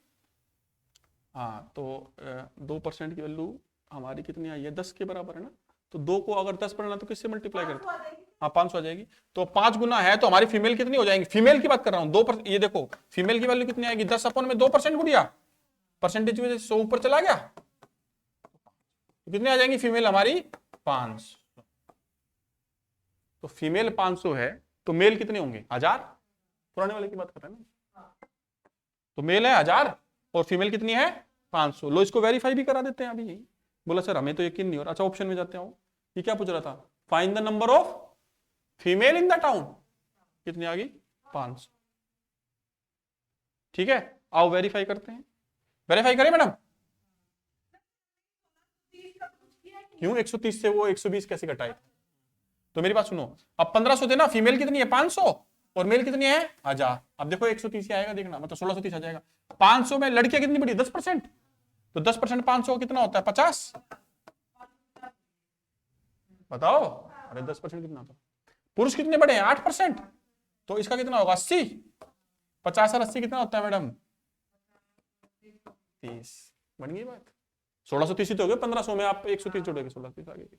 हाँ तो 2% की वैल्यू हमारी कितनी आई है, 10 के बराबर है ना। तो 2 को अगर 10 बढ़ना तो किससे मल्टीप्लाई करते हैं, हाँ 500 आ जाएगी। तो 5 गुना है, तो हमारी फीमेल कितनी हो जाएगी, फीमेल की बात कर रहा हूं, 2%। ये देखो फीमेल की वैल्यू कितनी आएगी, 10 अपॉन में 2% गुड़िया, परसेंटेज वजह से 100 ऊपर चला गया, तो कितनी आ जाएंगी फीमेल हमारी, 500। तो फीमेल 500 है, तो मेल कितने होंगे, 1000। पुराने वाले की बात कर रहे हैं ना। तो मेल है 1000 और फीमेल कितनी है, 500। लो इसको वेरीफाई भी करा देते हैं अभी। यही बोला सर हमें तो यकीन नहीं हो रहा। अच्छा ऑप्शन में जाते हैं। ये क्या पूछ रहा था, find the number of female in the town, कितनी आ गई, 500। ठीक है, आओ वेरीफाई करते हैं। वेरीफाई करें मैडम, क्यों 130 से वो 120 कैसे घटाए? तो मेरी बात सुनो, अब 1500 थे ना, फीमेल कितनी है 500 और मेल कितनी है 1000। अब देखो 130 आएगा, देखना मतलब 1630 आ जाएगा। 500 में लड़कियां कितनी बढ़ी, 10%। तो 10% 500 कितना होता है, 50। बताओ, अरे 10% कितना होता है? पुरुष कितने बढ़े हैं, 8%। तो इसका कितना होगा, 80। 50 और 80 कितना होता है मैडम, 30। बन गई बात। 1630 ही तो हो गए, 1500 में आप 130 जोड़ोगे, 1630 आ गई।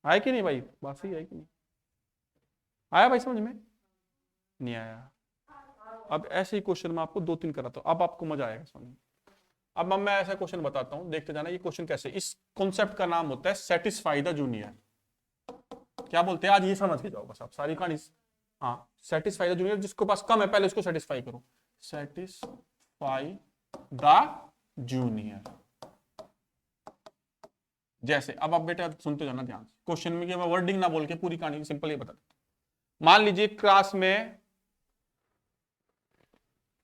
आया कि नहीं भाई, बात सही है कि नहीं? आया भाई समझ में? नहीं आया? अब ऐसे ही क्वेश्चन में आपको 2-3 कराता हूं, अब आपको मजा आएगा समझ में। अब मैं ऐसा क्वेश्चन बताता हूं, देखते जाना ये क्वेश्चन कैसे। इस कॉन्सेप्ट का नाम होता है सेटिस्फाई द जूनियर। क्या बोलते हैं, आज ये समझ के जाओ बस आप सारी कहानी। हाँ, सेटिस्फाई द जूनियर, जिसके पास कम है पहले उसको सेटिस्फाई करो। Satisfy the junior. जैसे अब आप बेटा सुनते जाना ध्यान से क्वेश्चन में, कि मैं वर्डिंग ना बोल के पूरी कहानी सिंपल ही बता दूं। मान लीजिए क्लास में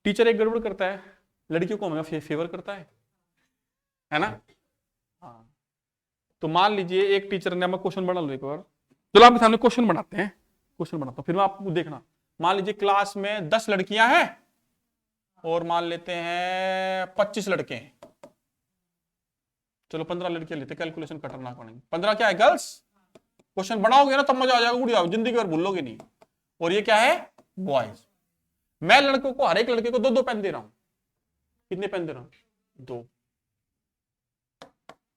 टीचर एक गड़बड़ करता है, लड़कियों को हमें फेवर करता है ना। हाँ, तो मान लीजिए एक टीचर ने, मैं क्वेश्चन बना लो एक बार, चलो आपके सामने क्वेश्चन बनाते हैं, क्वेश्चन बनाता हूं फिर मैं आपको देखना। मान लीजिए क्लास में 10 लड़कियां हैं और मान लेते हैं 25 लड़के हैं। चलो 15 लड़कियां लेते, कैलकुलेशन खतरनाक बनेंगे। 15 क्या है गर्ल्स। क्वेश्चन बनाओगे ना तब मजा आ जाएगा, उड़ जाओ, जिंदगी भर भूलोगे नहीं। और ये क्या है, बॉयज। मैं लड़कों को, हर एक लड़के को 2-2 पेन दे रहा हूं। कितने पेन दे रहा हूं, 2।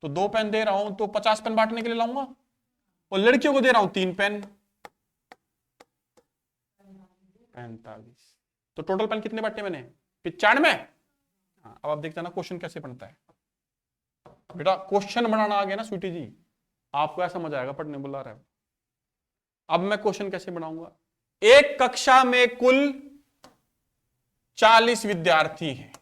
तो 2 पेन दे रहा हूं तो 50 पेन बांटने के लिए लाऊंगा। और लड़कियों को दे रहा हूं 3 पेन, 45। तो टोटल पेन कितने बांटे मैंने, 95। हाँ, अब आप देखते ना क्वेश्चन कैसे बनता है। बेटा क्वेश्चन बनाना आ गया ना स्वीटी जी, आपको ऐसा मजा आएगा पढ़ने, बुला रहा है। अब मैं क्वेश्चन कैसे बनाऊंगा। एक कक्षा में कुल 40 विद्यार्थी हैं।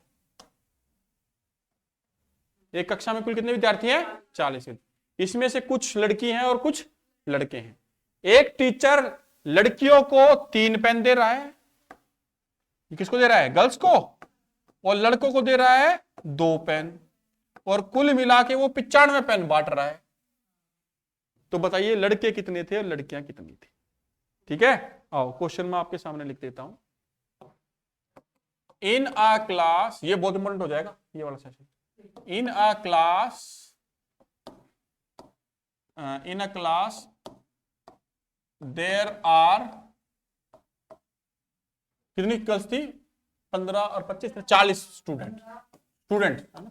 एक कक्षा में कुल कितने विद्यार्थी हैं, 40। इसमें से कुछ लड़की हैं और कुछ लड़के हैं। एक टीचर लड़कियों को 3 पेन दे रहा है। किसको दे रहा है, गर्ल्स को। और लड़कों को दे रहा है 2 पेन। और कुल मिला के वो 95 पेन बांट रहा है। तो बताइए लड़के कितने थे और लड़कियां कितनी थी। ठीक है, आओ क्वेश्चन में आपके सामने लिख देता हूं। इन अ क्लास, ये बहुत इंपॉर्टेंट हो जाएगा ये वाला session. In a class there are, कितनी गर्ल्स थी, 15 और 25, 40 स्टूडेंट है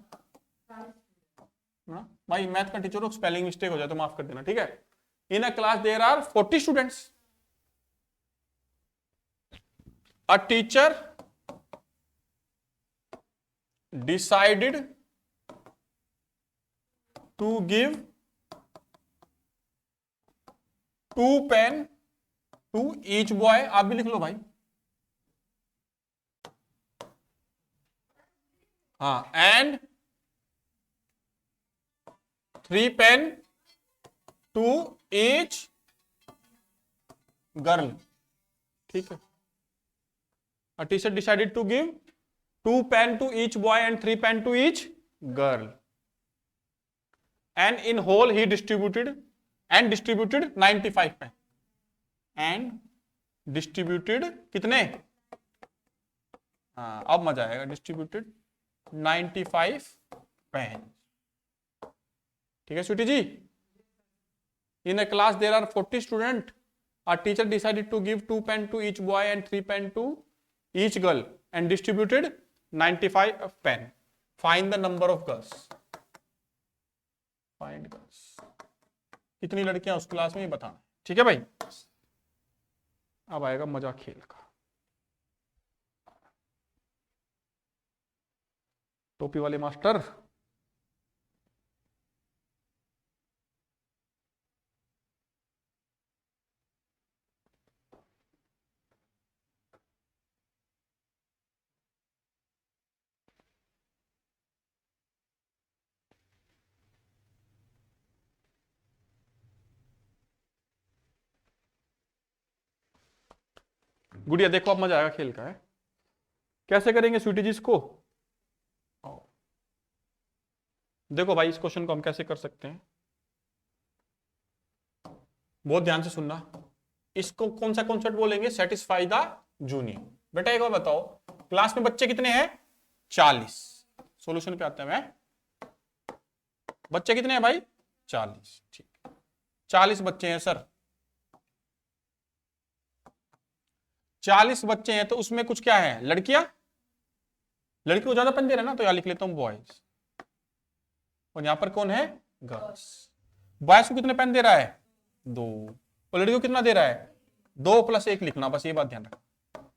ना। भाई मैथ का टीचर हो, स्पेलिंग मिस्टेक हो जाए तो माफ कर देना, ठीक है। In a class there are 40 students. A teacher decided to give 2 pen to each boy। आप भी लिख लो भाई। हाँ, and 3 pen to each girl। ठीक है। A teacher decided to give 2 pen to each boy and 3 pen to each girl, and in whole he distributed 95 pen, and distributed कितने, हाँ अब मजा आएगा, distributed 95 pen। ठीक है स्वीटी जी। in a class there are 40 students, a teacher decided to give 2 pen to each boy and 3 pen to each girl and distributed 95 pen। Find the number of girls। Find girls। कितनी लड़कियां उस class में, ये बताना। ठीक है भाई, अब आएगा मजा खेल का। टोपी वाले मास्टर, गुड़िया देखो अब मजा आएगा खेल का है। कैसे करेंगे स्वीटी जी इसको, देखो भाई इस क्वेश्चन को हम कैसे कर सकते हैं, बहुत ध्यान से सुनना। इसको कौन सा कॉन्सेप्ट बोलेंगे, सेटिस्फाई द जूनियर। बेटा एक बार बताओ, क्लास में बच्चे कितने हैं, 40। सॉल्यूशन पे आता है मैं, बच्चे कितने हैं भाई, 40। ठीक, 40 बच्चे हैं सर, 40 बच्चे हैं तो उसमें कुछ क्या है, लड़कियां। लड़की को ज्यादा पेन दे रहे हैं ना, तो यहां लिख लेता हूं बॉयज, और यहां पर कौन है, गर्ल्स। बॉयज को कितने पेन दे रहा है, 2। और लड़की को कितना दे रहा है, 2 + 1 लिखना, बस ये बात ध्यान रखना।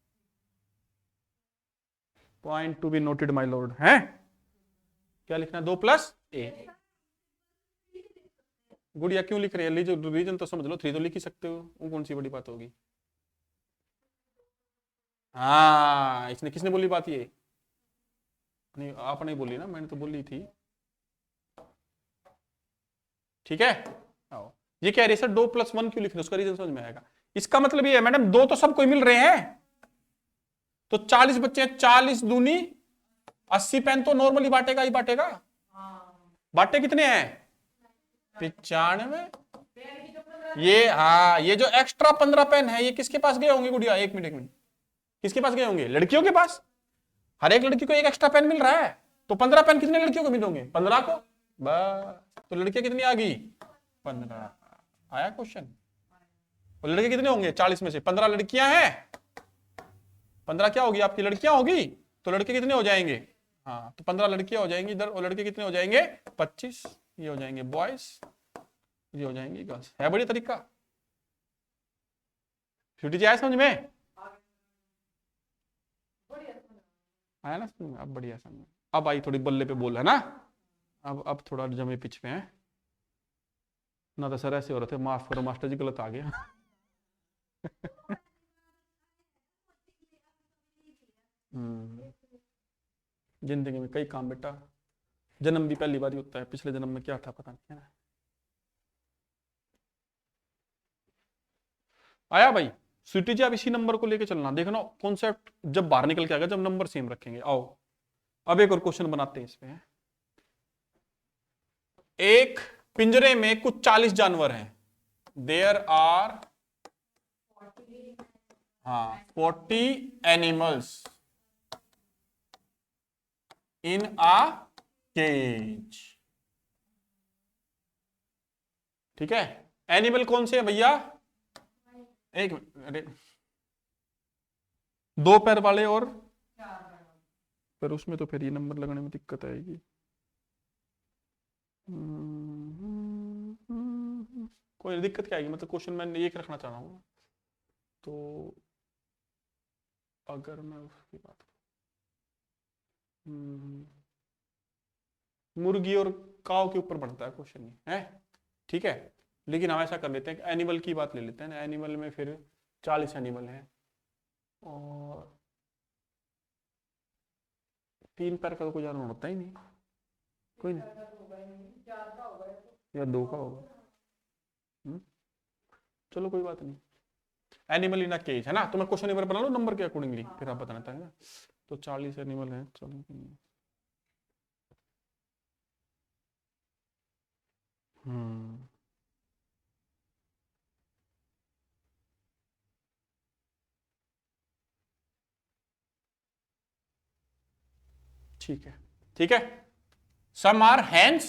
Point to be noted my Lord है। क्या लिखना है? 2+a। गुड़िया क्यों लिख रही है? रीजन तो समझ लो, 3 तो लिख ही सकते हो, वो कौन सी बड़ी बात होगी। हाँ, इसने किसने बोली बात ये? नहीं, आपने बोली ना, मैंने तो बोली थी। ठीक है, आओ। ये कह रही है सर 2+1 क्यों लिख रहे हो, उसका रीजन समझ में आएगा। इसका मतलब ये है मैडम, 2 तो सबको मिल रहे हैं, तो 40 बच्चे हैं, 40 दूनी 80 पेन तो नॉर्मली बांटेगा ही बांटेगा। बांटे कितने हैं? 95। ये हाँ, ये जो एक्स्ट्रा 15 पेन है, ये किसके पास गए होंगे गुड़िया? एक मिनट, किसके पास गए होंगे? लड़कियों के पास। हर एक लड़की को एक एक्स्ट्रा पेन मिल रहा है, तो 15 पेन कितने लड़कियों को मिलेंगे? 15 को। बस, तो लड़कियां कितनी आ गई? 15। आया क्वेश्चन? और लड़के कितने होंगे? 40 में से 15 लड़कियां हैं, 15 क्या होगी आपकी? लड़कियां होगी, तो लड़के कितने हो जाएंगे? हाँ, तो 15 लड़कियां हो जाएंगी इधर, और लड़के कितने हो जाएंगे? 25। ये हो जाएंगे बॉयज, ये हो जाएंगी गर्ल्स। है बढ़िया तरीका। छुट्टी जी आया समझ में? आया ना समझ में? अब बढ़िया समझ में। अब आई थोड़ी बल्ले पे बोल है ना, अब थोड़ा जमे पिच पे है ना। तो सर ऐसे हो रहे थे, माफ करो मास्टर जी, गलत आ गया। जिंदगी में कई काम बेटा, जन्म भी पहली बार ही होता है, पिछले जन्म में क्या था पता नहीं है ना। आया भाई? स्वीटी जी आप इसी नंबर को लेके चलना, देखना कॉन्सेप्ट जब बाहर निकल के आएगा, जब नंबर सेम रखेंगे। आओ अब एक और क्वेश्चन बनाते हैं इसमें। एक पिंजरे में कुछ 40 जानवर हैं। There are 40 animals in a cage. ठीक है, एनिमल कौन से है भैया? एक मिनट, 2 पैर वाले और पर उसमें तो फिर ये नंबर लगाने में दिक्कत आएगी। कोई दिक्कत क्या आएगी, मतलब क्वेश्चन मैं एक रखना चाह रहा हूँ। तो अगर मैं उसकी बात मुर्गी और काव के ऊपर बनता है क्वेश्चन है, ठीक है। लेकिन हम ऐसा कर लेते हैं कि एनिमल की बात ले लेते हैं ना। एनिमल में फिर 40 एनिमल हैं, और 3 पैर का तो कोई जानवर होता ही नहीं, कोई नहीं, या 2 का होगा। चलो कोई बात नहीं। एनिमल इन अ केज है ना, तो मैं क्वेश्चन नंबर बना लो नंबर के अकॉर्डिंगली, फिर आप बताना है ना। तो 40 एनिमल हैं, चलो। ठीक है, ठीक है। Some are hens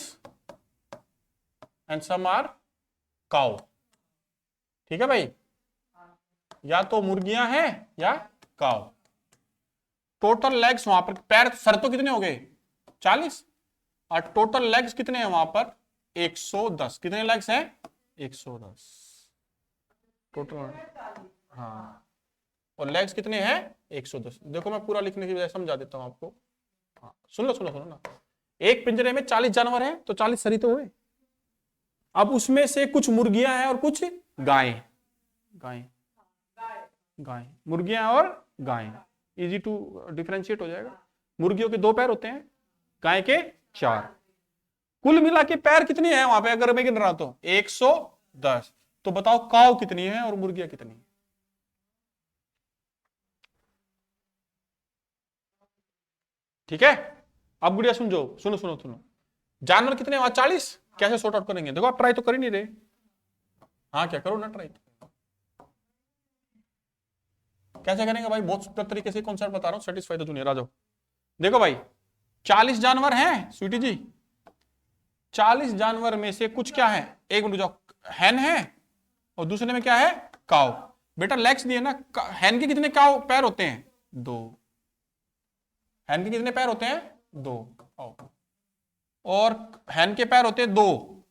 and some are cow. ठीक है भाई, या तो मुर्गियां हैं या काउ। टोटल लेग्स वहां पर, पैर सर तो कितने हो गए? 40, और टोटल लेग्स कितने हैं वहां पर? 110। कितने लेग्स हैं? 110 टोटल। हाँ, और लेग्स कितने हैं? 110। देखो मैं पूरा लिखने की बजाय समझा देता हूं आपको। हाँ, सुन लो ना। एक पिंजरे में 40 जानवर हैं, तो 40 सरी तो हुए। अब उसमें से कुछ मुर्गियां हैं और कुछ गायें। गाय, मुर्गियां और गायें, इजी टू डिफरेंशिएट हो जाएगा। मुर्गियों के 2 पैर होते हैं, गाय के 4। कुल मिला के पैर कितनी है वहां पे, अगर मैं गिन रहा हूं तो 110। तो बताओ काव कितनी है और मुर्गियां कितनी है? ठीक है, अब गुड़िया सुनो। जानवर कितने वहां? 40। कैसे सॉर्ट आउट करेंगे? देखो आप ट्राई तो कर ही नहीं रहे। हाँ, क्या करो ना ट्राई। कैसे करेंगे भाई? बहुत तरीके से कॉन्सेप्ट बता रहा हूं, सेटिस्फाई द जूनियर। आ जाओ, देखो भाई 40 जानवर हैं स्वीटी जी। 40 जानवर में से कुछ क्या है? एक मिनट जाओ, हैन है और दूसरे में क्या है? काव। बेटा लेग्स दिए ना, हैन के कितने काव पैर होते हैं? 2। हैन के कितने पैर होते हैं? 2। और हैन के पैर होते हैं 2,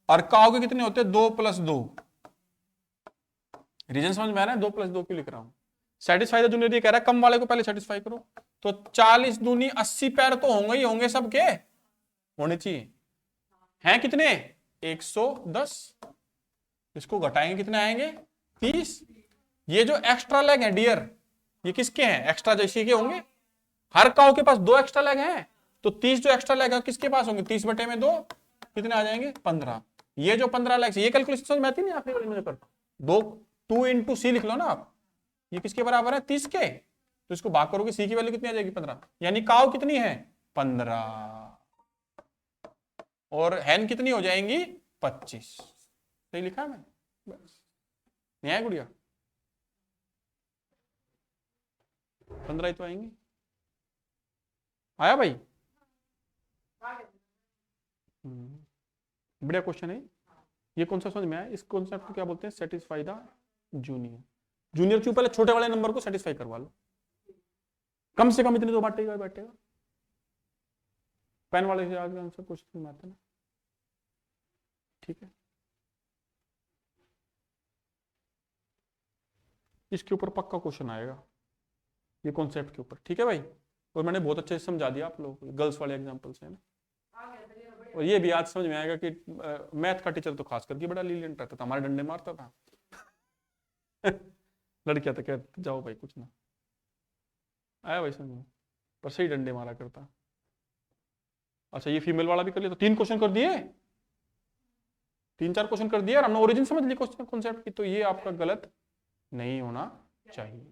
और काव के कितने होते हैं? 2 + 2। रीजन समझ में आ रहा है? 2 + 2 क्यों लिख रहा हूं? सेटिस्फाई द जूनियर ये कह रहा है कम वाले को पहले सेटिस्फाई करो। तो 40 दूनी 80 पैर तो होंगे ही होंगे, सबके होने चाहिए। हैं कितने? 110। इसको घटाएंगे कितने आएंगे? 30। ये जो एक्स्ट्रा लेग है डियर, ये किसके हैं? एक्स्ट्रा जैसे के होंगे। हर काऊ के पास 2 एक्स्ट्रा लेग हैं, तो 30 जो एक्स्ट्रा लेग है किसके पास होंगे? 30 बटे में 2 कितने आ जाएंगे? 15। ये जो 15 लेग, ये कैलकुलेशन समझ में आती नहीं आपने? मुझे कर 2 इंटू सी लिख लो ना आप। ये किसके बराबर है? 30 के। तो इसको भाग करोगे, सी की वैल्यू कितनी आ जाएगी? 15। यानी काऊ कितनी है? 15। और हैन कितनी हो जाएंगी? 25। सही लिखा मैं? बस नहीं आया गुड़िया? 15 ही तो आएंगी। आया भाई? बढ़िया क्वेश्चन है ये। कौन सा समझ में आया? इस कॉन्सेप्ट को क्या बोलते हैं? Satisfy the junior. जूनियर क्यों? पहले छोटे वाले नंबर को सेटिस्फाई करवा लो, कम से कम इतने तो बैठेगा। पेन वाले से आगे आंसर क्वेश्चन में आते ना। ठीक है, इसके ऊपर पक्का क्वेश्चन आएगा, ये कॉन्सेप्ट के ऊपर। ठीक है भाई? और मैंने बहुत अच्छे से समझा दिया आप लोगों को, गर्ल्स वाले एग्जांपल से ना। और ये भी आज समझ में आएगा कि मैथ का टीचर तो खास करके बड़ा लीलेंट रहता था, हमारे डंडे मारता था। लड़कियां तो कहते जाओ भाई कुछ ना। आया भाई समझ में? पर सही डंडे मारा करता। अच्छा, ये फीमेल वाला भी कर लिया, तो 3 क्वेश्चन कर दिए, 3-4 क्वेश्चन कर दिए और हमने ओरिजिन समझ ली क्वेश्चन कॉन्सेप्ट की। तो ये आपका गलत नहीं होना चाहिए।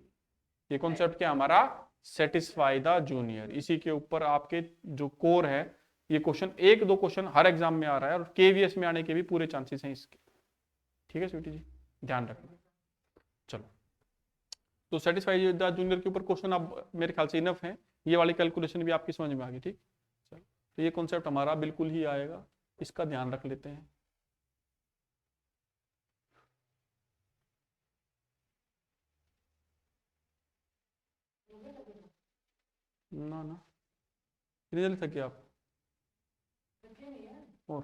ये कॉन्सेप्ट क्या हमारा? Satisfy the junior. इसी के ऊपर आपके जो कोर है, ये क्वेश्चन 1-2 क्वेश्चन हर एग्जाम में आ रहा है और केवीएस में आने के भी पूरे चांसेस हैं इसके। ठीक है स्वीटी जी, ध्यान रखना। चलो, तो सेटिस्फाई द जूनियर के ऊपर क्वेश्चन अब मेरे ख्याल से इनफ है। ये वाली कैलकुलेशन भी आपकी समझ में आ गई। ठीक, चलो, तो ये कॉन्सेप्ट हमारा बिल्कुल ही आएगा, इसका ध्यान रख लेते हैं। ना कितनी जल्दी थके आप? और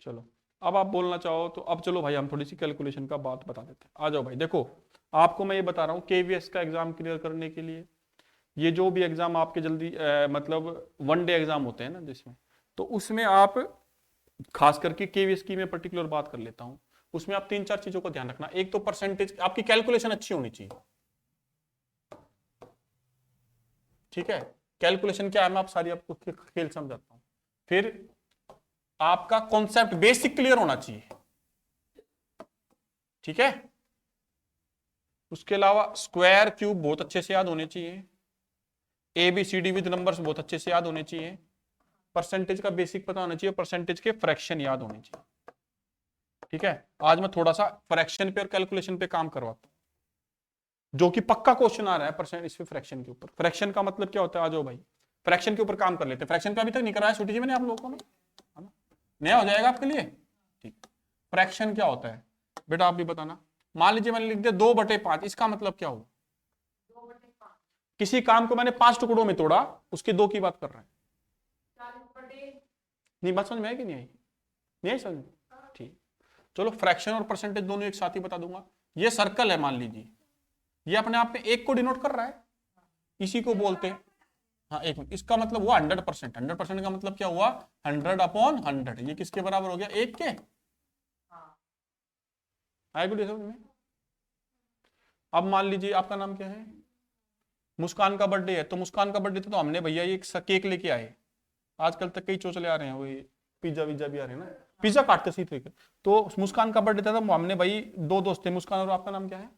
चलो, अब आप बोलना चाहो तो अब चलो भाई हम थोड़ी सी कैलकुलेशन का बात बता देते हैं। आ जाओ भाई, देखो आपको मैं ये बता रहा हूँ केवीएस का एग्जाम क्लियर करने के लिए, ये जो भी एग्जाम आपके जल्दी मतलब 1 डे एग्जाम होते हैं ना जिसमें, तो उसमें आप खास करके केवीएस की मैं पर्टिकुलर बात कर लेता हूँ। उसमें आप 3-4 चीजों का ध्यान रखना। एक तो परसेंटेज, आपकी कैलकुलेशन अच्छी होनी चाहिए। ठीक है, कैलकुलेशन क्या है मैं आप सारी आपको खेल समझाता हूं। फिर आपका कॉन्सेप्ट बेसिक क्लियर होना चाहिए। ठीक है, उसके अलावा स्क्वायर क्यूब बहुत अच्छे से याद होने चाहिए। ABCD विद नंबर्स बहुत अच्छे से याद होने चाहिए। परसेंटेज का बेसिक पता होना चाहिए, परसेंटेज के फ्रैक्शन याद होने चाहिए। ठीक है, आज मैं थोड़ा सा फ्रैक्शन पे और कैलकुलेशन पे काम करवाता हूं, जो कि पक्का क्वेश्चन आ रहा है परसेंट इस पे फ्रैक्शन के ऊपर। फ्रैक्शन का मतलब क्या होता है? आ जाओ भाई, फ्रैक्शन के ऊपर काम कर लेते हैं। फ्रैक्शन पे अभी तक नहीं कराया छोटी जी मैंने आप लोगों को ना, नया हो जाएगा आपके लिए। ठीक, फ्रैक्शन क्या होता है बेटा आप भी बताना। मान लीजिए मैंने लिख दिया 2/5, इसका मतलब क्या हुआ? किसी काम को मैंने 5 टुकड़ों में तोड़ा, उसके 2 की बात कर रहे हैं। नहीं, बात समझ में आई कि नहीं आई? नहीं आई समझ में? ठीक, चलो फ्रैक्शन और परसेंटेज दोनों एक साथ ही बता दूंगा। ये सर्कल है मान लीजिए, ये अपने आप में 1 को डिनोट कर रहा है, इसी को बोलते हैं। हाँ, 1 मिनट, इसका मतलब हुआ 100%। 100% का मतलब क्या हुआ? 100/100। ये किसके बराबर हो गया? 1 के। आए गुड समझ में? अब मान लीजिए आपका नाम क्या है? मुस्कान का बर्थडे है, तो मुस्कान का बर्थडे तो हमने भैया ये केक लेके आए। आजकल तक कई चोचले आ रहे हैं, वही पिज्जा विज्जा भी आ रहे हैं ना, पिज्जा काटते सही तरीके। तो मुस्कान का बर्थडे था, तो हमने भाई 2 दोस्त थे, मुस्कान और आपका नाम क्या है?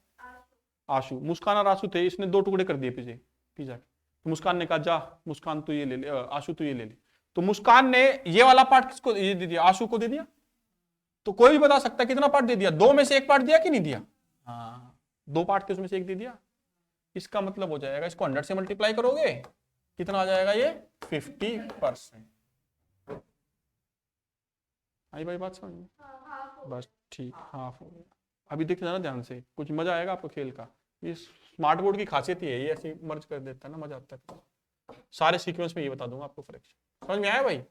आशु। मुस्कान और आशु थे, इसने 2 टुकड़े कर दिए पिज्जा के। तो मुस्कान ने कहा जा मुस्कान तू ये ले ले, आशु तू ये ले ले। तो मुस्कान ने ये वाला पार्ट किसको ये दे दिया? आशु को दे दिया। तो कोई भी बता सकता है कितना पार्ट दे दिया? 2 में से 1 पार्ट दिया कि नहीं दिया? हाँ, 2 पार्ट थे उसमें से 1 दे दिया। इसका मतलब हो जाएगा, इसको 100 से मल्टीप्लाई करोगे कितना आ जाएगा? ये 50%। आई भाई बात समझ में? बस ठीक, हाफ हो गया। अभी देख जाना ध्यान से, कुछ मजा आएगा आपको खेल का। ये स्मार्ट बोर्ड की खासियत ही है, ये ऐसे मर्ज कर देता है ना, मजा आता है। सारे सीक्वेंस में ये बता दूंगा आपको फ्रैक्शन। समझ में आया भाई?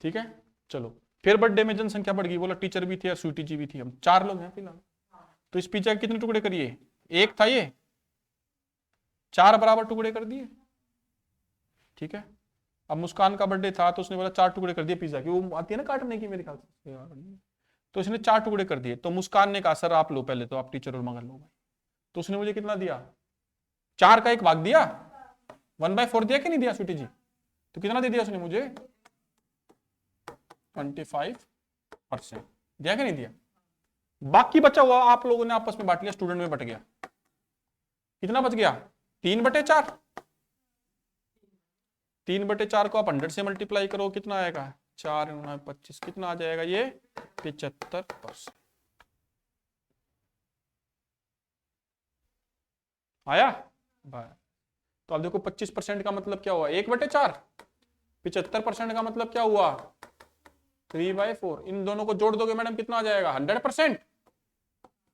ठीक है, चलो फिर बर्थडे में जनसंख्या बढ़ गई, बोला टीचर भी थे और स्वीटी जी भी थी, हम 4 लोग हैं फिलहाल। तो इस पिज्जा के कितने टुकड़े करिए? 1 था ये, 4 बराबर टुकड़े कर दिए, ठीक है। अब मुस्कान का बर्थडे था तो उसने बोला 4 टुकड़े कर दिए पिज्जा की, वो आती है ना काटने की मेरे ख्याल से, तो इसने 4 टुकड़े कर दिए। तो मुस्कान ने कहा सर आप लो पहले, तो आप टीचर और मगर लो भाई। तो उसने मुझे कितना दिया, 4 का 1 भाग दिया, 1/4 दिया कि नहीं दिया स्वीटी जी? तो कितना दे दिया उसने मुझे, 25% दिया कि नहीं दिया? बाकी बचा हुआ आप लोगों ने आपस में बांट लिया, स्टूडेंट में बट गया। कितना बच गया, 3/4। 3/4 को आप 100 से मल्टीप्लाई करो, कितना आएगा, 4 × 25, कितना आ जाएगा ये, 75%। आया भाई? तो अब देखो 25% का मतलब क्या हुआ, 1/4। 75% का मतलब क्या हुआ, 3/4। इन दोनों को जोड़ दोगे मैडम कितना आ जाएगा, 100%।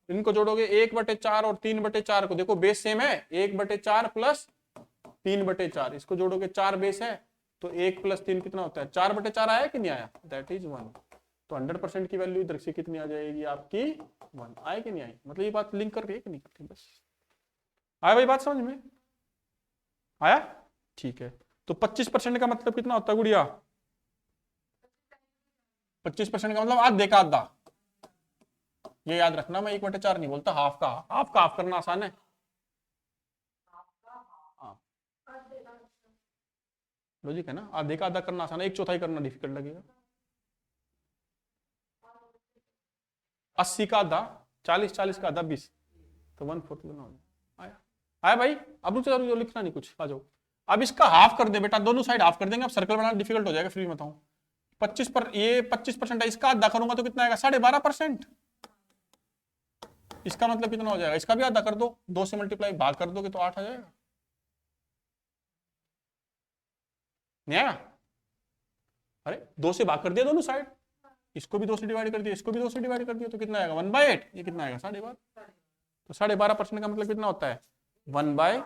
इनको जोड़ोगे 1/4 और 3/4 को, देखो बेस सेम है, 1/4 प्लस 3/4, इसको जोड़ोगे 4 बेस है, तो 1 + 3 कितना होता है, 4/4 आया कि नहीं आया, दैट इज 1। तो 100% की वैल्यू इधर से कितनी आ जाएगी आपकी, 1। आए कि नहीं आई, मतलब ये बात लिंक कर रही है कि नहीं करती, बस आया भाई, बात समझ में आया? ठीक है। तो 25% का मतलब कितना होता है गुड़िया, 25% का मतलब आधे का आधा। ये याद रखना, मैं 1/4 नहीं बोलता, हाफ का हाफ करना आसान है। लॉजिक है ना, आधे का आधा करना आसान है, 1/4 करना डिफिकल्ट लगेगा। 80 का आधा 40, 40 का आधा 20, तो 1/4 आया। आया भाई? अब रुक जाओ, लिखना नहीं कुछ, आ जाओ। अब इसका हाफ कर दे बेटा, दोनों साइड हाफ कर देंगे, अब सर्कल बनाना डिफिकल्ट हो जाएगा, फिर भी बताऊं। 25% है, इसका आधा करूंगा तो कितना आएगा, 12.5%। इसका मतलब कितना हो जाएगा, इसका भी आधा कर दो, 2 से मल्टीप्लाई भाग कर दोगे तो 8 आ जाएगा। नहीं आया? अरे 2 से भाग कर दिया दोनों साइड, इसको भी 2 से डिवाइड कर दिया, इसको भी 2 से डिवाइड कर दिया, तो कितना आएगा, 1/8। ये कितना आएगा, 12.5। तो 12.5% का मतलब कितना होता है, 1/8।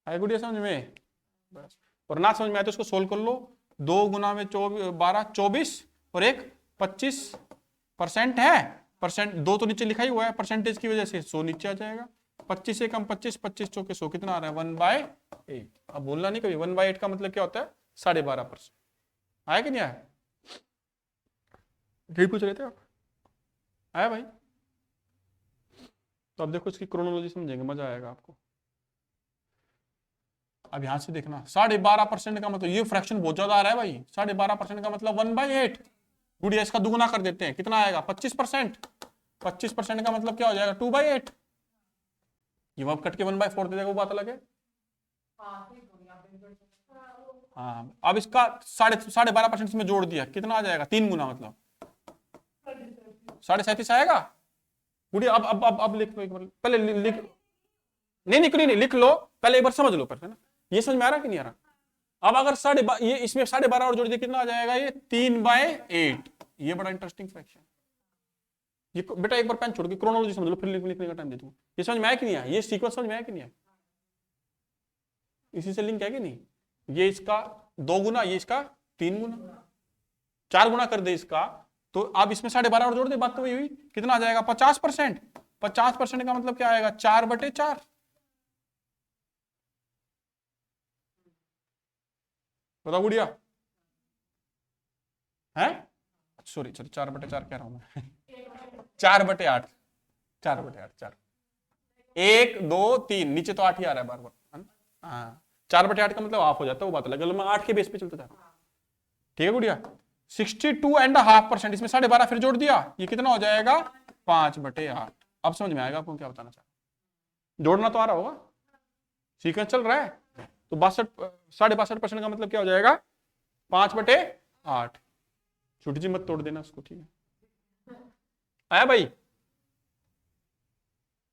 आया गुड़िया समझ में? बस। और ना समझ में आए तो इसको सोल्व कर लो। 2 × 12 24 और 1 25% है, परसेंट 2 तो नीचे लिखा ही हुआ है, परसेंटेज की वजह से 100 नीचे आ जाएगा। 25 से कम 25, 25 चौके 100, कितना आ रहा है, 1/8। अब बोलना नहीं कभी, 1/8 का मतलब क्या होता है, 12.5%। आया कि नहीं आया? यही पूछ रहे थे आप, आया भाई? तो अब देखो इसकी क्रोनोलॉजी समझेंगे, मजा आएगा आपको। अब यहां से देखना, 12.5% का मतलब, ये फ्रैक्शन बहुत ज्यादा आ रहा है भाई, 12.5% का मतलब 1/8। गुड़िया इसका दुगुना कर देते हैं, कितना आएगा, 25%। 25% का मतलब क्या हो जाएगा, 2/8। ये वब कट के 1/4 दे देगा, वो बात अलग है। हाँ, अब इसका 12.5% में जोड़ दिया, कितना आ जाएगा, 3 गुना, मतलब 37.5 आएगा। गुड़िया अब लिख लो एक बार, पहले लिख, नहीं लिख लो पहले, एक बार समझ लो, पर है ना, ये समझ में आ रहा कि नहीं आ रहा? अब अगर ये इसमें 12.5 और जोड़ दिया, कितना आ जाएगा, ये 3/8। ये बड़ा इंटरेस्टिंग फ्रैक्शन। ये बेटा एक बार पेन छोड़ के क्रोनोलॉजी समझ लो, फिर लिखने का टाइम दे दूं। ये समझ में आया कि नहीं आया, ये सीक्वेंस समझ में आया कि नहीं आया? इसी से लिंक है कि नहीं? ये इसका 2 गुना, ये इसका 3 गुना, 4 गुना कर दे इसका, तो अब इसमें 12.5 और जोड़ दे, बात तो वही हुई। कितना आ जाएगा, 50%। 50% का मतलब क्या आएगा, 4/4। बताओ गुड़िया, है? सॉरी 4/4 कह रहा हूं मैं 4/8। 4/8, 4, 1 2 3, नीचे तो 8 ही आ रहा है बार बार। हाँ, 4/8 का मतलब हाफ हो जाता है, वो बात अलग है, मैं 8 के बेस पे चलता था। ठीक है गुड़िया? 62.5%, इसमें 12.5 फिर जोड़ दिया, ये कितना हो जाएगा, 5/8। अब समझ में आएगा आपको क्या बताना चाह, जोड़ना तो आ रहा होगा, सीक्वेंस चल रहा है। तो 62% का मतलब क्या हो जाएगा, 5/8। छोटी जी मत तोड़ देना उसको, ठीक है? आया भाई?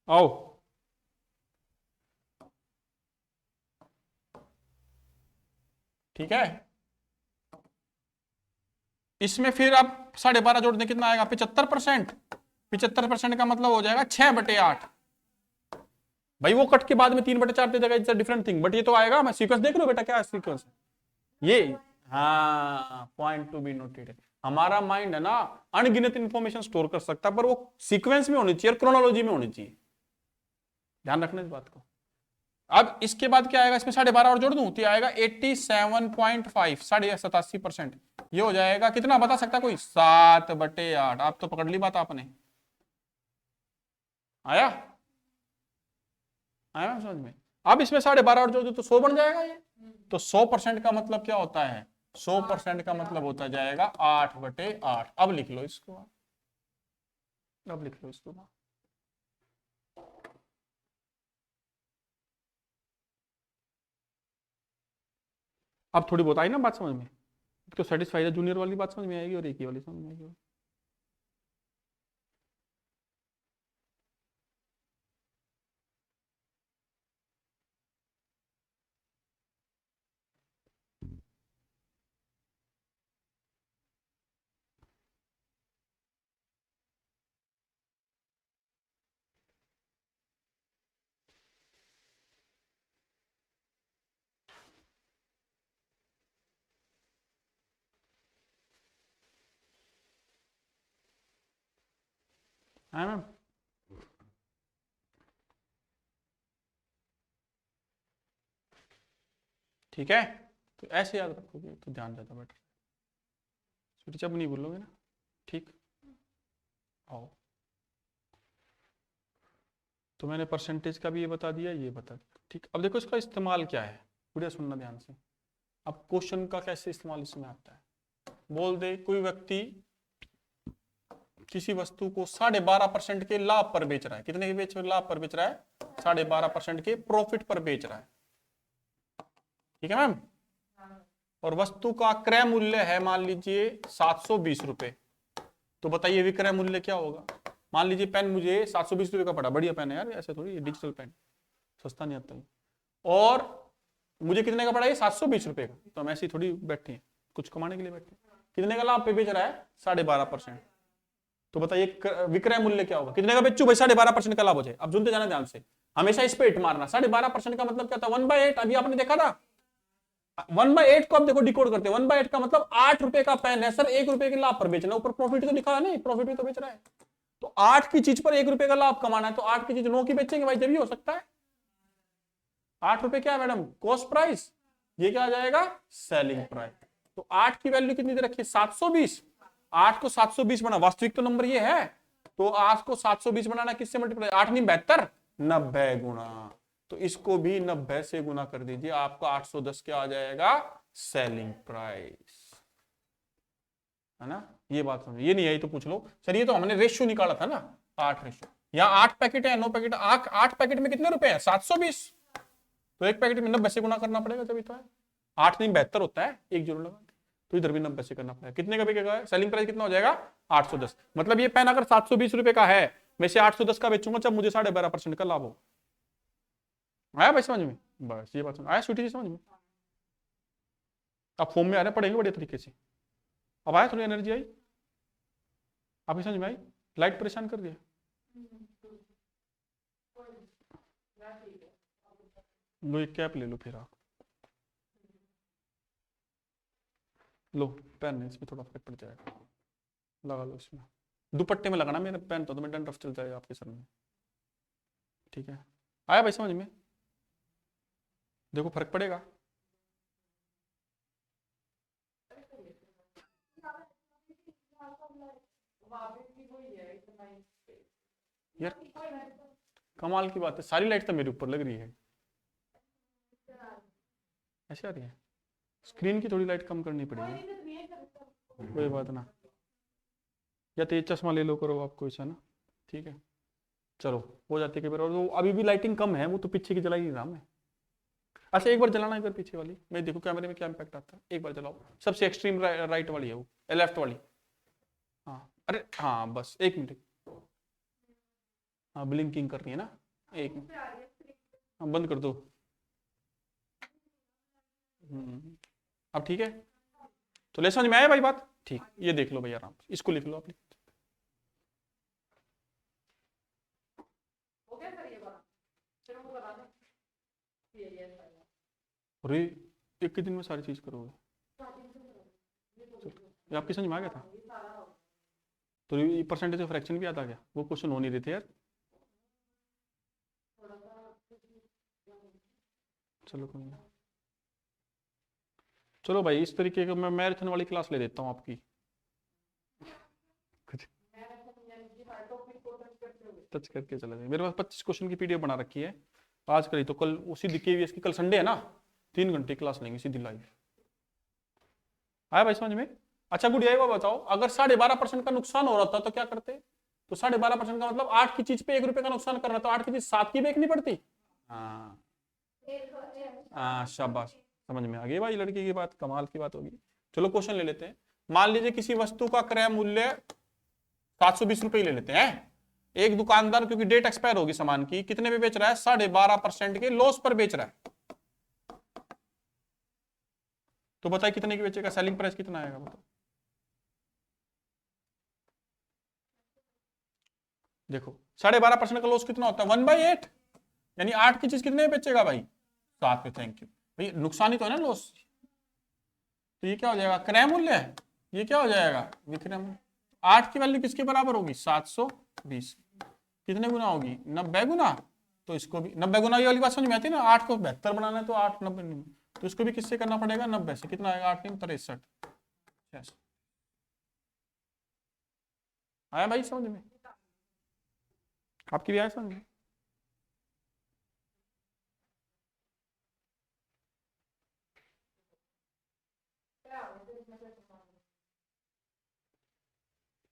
आओ, ठीक है। इसमें फिर आप 12.5 जोड़ दें, कितना आएगा, 75%। 75% का मतलब हो जाएगा 6/8। भाई वो कट के बाद में 3/4 दे देगा, it's a different thing, but ये तो आएगा। मैं सीक्वेंस देख लो बेटा, क्या सीक्वेंस है ये। हाँ, पॉइंट टू बी नोटेड है। हमारा माइंड है ना, अनगिनत इंफॉर्मेशन स्टोर कर सकता है, पर वो सीक्वेंस में होनी चाहिए, क्रोनोलॉजी में होनी चाहिए। ध्यान रखना इस बात को। अब इसके बाद क्या आएगा, इसमें 12.5 और जोड़ दूं तो ये आएगा 87.5, 87%। ये हो जाएगा कितना बता सकता कोई? 7/8। आप तो पकड़ ली बात आपने। आया आया समझ में? अब इसमें 12.5 और जोड़ दो तो 100 बन जाएगा ये। तो 100% का मतलब क्या होता है? 100% का मतलब होता जाएगा 8/8। अब लिख लो इसको, अब लिख लो इसको। अब थोड़ी बहुत आई ना बात समझ में? तो सेटिस्फाइड है, जूनियर वाली बात समझ में आएगी और एक ही वाली समझ में आएगी। है मैम? ठीक है, तो ऐसे याद रखोगे तो ध्यान ज्यादा बेटर। स्वीटी अब नहीं बोलोगे ना? ठीक, आओ। तो मैंने परसेंटेज का भी ये बता दिया, ये बता दिया। ठीक, अब देखो इसका इस्तेमाल क्या है, बढ़िया सुनना ध्यान से। अब क्वेश्चन का कैसे इस्तेमाल इसमें आता है। बोल दे कोई व्यक्ति किसी वस्तु को 12.5% के लाभ पर बेच रहा है। कितने के लाभ पर बेच रहा है? 12.5% के प्रॉफिट पर बेच रहा है। ठीक है मैम? और वस्तु का क्रय मूल्य है मान लीजिए 720 रुपए। तो बताइए विक्रय मूल्य क्या होगा? मान लीजिए पेन मुझे 720 रुपए का पड़ा, बढ़िया पेन है यार, ऐसे थोड़ी डिजिटल पेन, सस्ता नहीं आता है। और मुझे कितने का पड़ा ये? 720 रुपए का। तो हम ऐसे ही थोड़ी बैठे हैं, कुछ कमाने के लिए बैठे हैं। कितने का लाभ पे बेच रहा है? 12.5%। तो बताइए विक्रय मूल्य क्या होगा? कितने का बेचू भाई? 12.5% का लाभ हो जाए। अब सुनते जाना ध्यान से, हमेशा इस पे हिट मारना। 12.5% का मतलब क्या था? 1/8। अभी आपने देखा था 1/8 को। अब देखो डिकोड करते हैं। 1/8 का मतलब 8 रुपए का पेन है सर, 1 रुपए के लाभ पर बेचना। ऊपर प्रॉफिट तो लिखा है नहीं, प्रॉफिट भी तो बेच रहा है। तो 8 की चीज पर 1 रुपए का लाभ कमाना है, तो 8 की चीज 9 की बेचेंगे भाई, जब ही हो सकता है। 8 रुपए क्या है मैडम? Cost price. ये क्या आ जाएगा? Selling price. तो 8 की वैल्यू कितनी दे रखी है? 720। 8 को 720 बना, वास्तविक तो नंबर ये है। तो 8 को 720 बनाना किससे मल्टीप्लाई? 8 नहीं 72, 90 गुना। तो इसको भी 90 से गुना कर दीजिए, आपका 810 क्या आ जाएगा? Selling price. है ना? ये बात समझ, ये नहीं आई तो पूछ लो सर, ये तो हमने रेशियो निकाला था ना, 8 रेशियो। यहाँ 8 पैकेट है, 9 पैकेट। 8 पैकेट में कितने रुपए हैं? 720। तो एक पैकेट में 90 से गुना करना पड़ेगा, तभी तो है। 8 नहीं 72 होता है, एक जरूर लगा। तो इधर भी 90 से करना पड़ेगा। कितने का बिकेगा? सेलिंग प्राइस कितना हो जाएगा? 810। मतलब ये पेन अगर 720 रुपए का है, मैं इसे 810 का बेचूंगा जब मुझे 12.5% का लाभ हो। आया भाई समझ में? बस ये बात समझ आया, स्वीटी जी समझ में? अब फॉर्म में आ रहे, पढ़ेंगे बढ़िया तरीके से। अब आया, थोड़ी एनर्जी आई, आपकी समझ में आई? लाइट परेशान कर दिया? लो एक कैप ले लो फिर आप, लो पेन है, इसमें थोड़ा फर्क पड़ जाएगा, लगा लो इसमें। दुपट्टे में लगाना मेरा पेन, तो तुम्हें डंडरफ चल जाएगा आपके सर में। ठीक है, आया भाई समझ में? देखो फर्क पड़ेगा। यार कमाल की बात है, सारी लाइट तो मेरे ऊपर लग रही है। ऐसे आ रही है? स्क्रीन की थोड़ी लाइट कम करनी पड़ेगी, कोई बात ना। या तो ये चश्मा ले लो करो आपको ऐसा ना, ठीक है चलो हो जाती है कई बार। और वो अभी भी लाइटिंग कम है, वो तो पीछे की जलाई नहीं रहा मैं। अच्छा एक बार जलाना इधर पीछे वाली, मैं देखो कैमरे में क्या इम्पैक्ट आता है। एक बार जलाओ, सबसे एक्सट्रीम राइट वाली है वो, लेफ्ट वाली। हाँ अरे हाँ बस 1 मिनट। हाँ ब्लिंकिंग कर रही है ना, 1 मिनट। हाँ बंद कर दो। अब ठीक है, तो ले समझ में आया भाई बात? ठीक, ये देख लो भाई आराम से, इसको लिख लो आप। अरे एक ही दिन में सारी चीज करोगे? ये आपकी समझ में आ गया था? तो ये परसेंटेज ऑफ फ्रैक्शन भी आता गया, वो क्वेश्चन हो नहीं रहे थे यार। चलो कोई नहीं। चलो भाई इस तरीके का मैं मैराथन वाली क्लास ले देता हूँ आपकी। कुछ टच करके चला जाए। मेरे पास 25 क्वेश्चन की पीडीएफ बना रखी है, आज करी तो कल उसी KVS की, कल संडे है ना, 3 घंटे क्लास लेंगे सीधी लाइव। आया भाई समझ में? अच्छा गुड़िया वो बताओ, अगर 12.5% का नुकसान हो रहा था तो क्या करते? तो 12.5% का मतलब 8 की चीज पे 1 रुपए का नुकसान करना, तो 8 की चीज 7 की बेचनी पड़ती। हाँ शाबाश, समझ में आ गई भाई लड़की की बात, कमाल की बात होगी। चलो क्वेश्चन ले लेते हैं। मान लीजिए किसी वस्तु का क्रय मूल्य 720 रुपए ले लेते हैं। एक दुकानदार क्योंकि डेट एक्सपायर होगी सामान की, कितने पे बेच रहा है? 12.5% के लॉस पर बेच रहा है। तो बताइए कितने की बेचेगा? सेलिंग प्राइस कितना आएगा बताओ? देखो 12.5% का लॉस कितना होता है? 1/8, यानी 8 की चीज कितने में बेचेगा भाई? 7 पे। थैंक यू भाई, नुकसान ही तो है ना लॉस। तो ये क्या हो जाएगा? क्रय मूल्य है। ये क्या हो जाएगा? विक्रय मूल्य। 8 की वैल्यू किसके बराबर होगी? 720। कितने गुना होगी? 90 गुना। तो इसको भी 90 गुना, ये वाली बात समझ में आती है ना? 8 को 72 बनाना है तो 8 90, तो इसको भी किससे करना पड़ेगा? 90 से। कितना आएगा? 8 3 63। आया भाई समझ में? आपकी भी आया समझ में?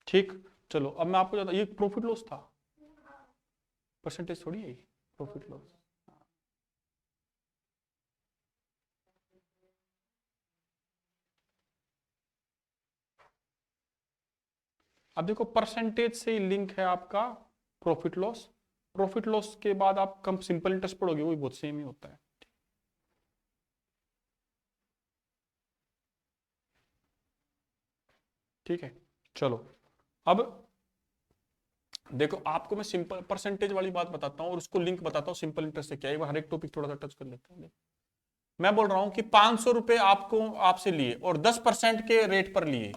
ठीक। चलो अब मैं आपको बताता, ये प्रॉफिट लॉस था, परसेंटेज थोड़ी है प्रॉफिट लॉस। अब देखो परसेंटेज से ही लिंक है आपका प्रॉफिट लॉस। प्रॉफिट लॉस के बाद आप कम सिंपल इंटरेस्ट पढ़ोगे, वो भी बहुत सेम ही होता है। ठीक है। चलो अब देखो आपको मैं सिंपल परसेंटेज वाली बात बताता हूँ और उसको लिंक बताता हूँ सिंपल इंटरेस्ट से क्या है। हर एक टॉपिक थोड़ा सा टच कर लेते हैं। मैं बोल रहा हूं कि 500 रुपए आपको आपसे लिए और 10% के रेट पर लिए।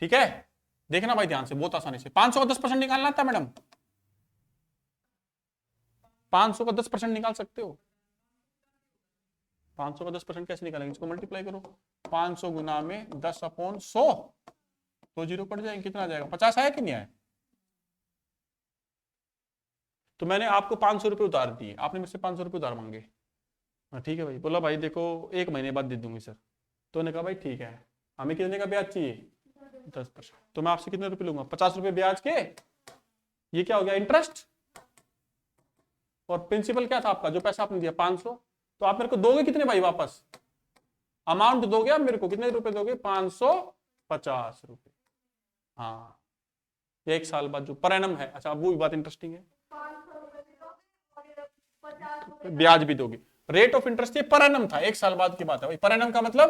ठीक है, देखना भाई ध्यान से, बहुत आसानी से 500 का 10% निकालना था मैडम। 500 का 10% निकाल सकते हो? 500 का 10% कैसे निकालेंगे? इसको मल्टीप्लाई करो, 500 गुना में 10/100, तो जीरो कट जाएंगे। कितना आ जाएगा? 50 आया कि नहीं आया? तो मैंने आपको 500 रुपए उधार दिए, आपने मुझसे 500 रुपए उधार मांगे। ठीक है भाई। बोला भाई देखो 1 महीने बाद दे दूंगी सर। तो उन्होंने कहा भाई ठीक है, हमें कितने का ब्याज चाहिए? 10%। तो मैं आपसे कितने रुपए लूंगा? 50 रुपए ब्याज के। ये क्या हो गया? इंटरेस्ट। और प्रिंसिपल क्या था आपका? जो पैसा आपने दिया 500, तो आप मेरे को दोगे कितने भाई वापस? अमाउंट दोगे आप मेरे को, कितने रुपए दोगे? 550 रुपए। हाँ, ये 1 साल बाद जो पर एनम है। अच्छा, वो भी बात इंटरेस्टिंग है, ब्याज भी दोगे। रेट ऑफ इंटरेस्ट ये पर एनम था, 1 साल बाद की बात है भाई। पर एनम का मतलब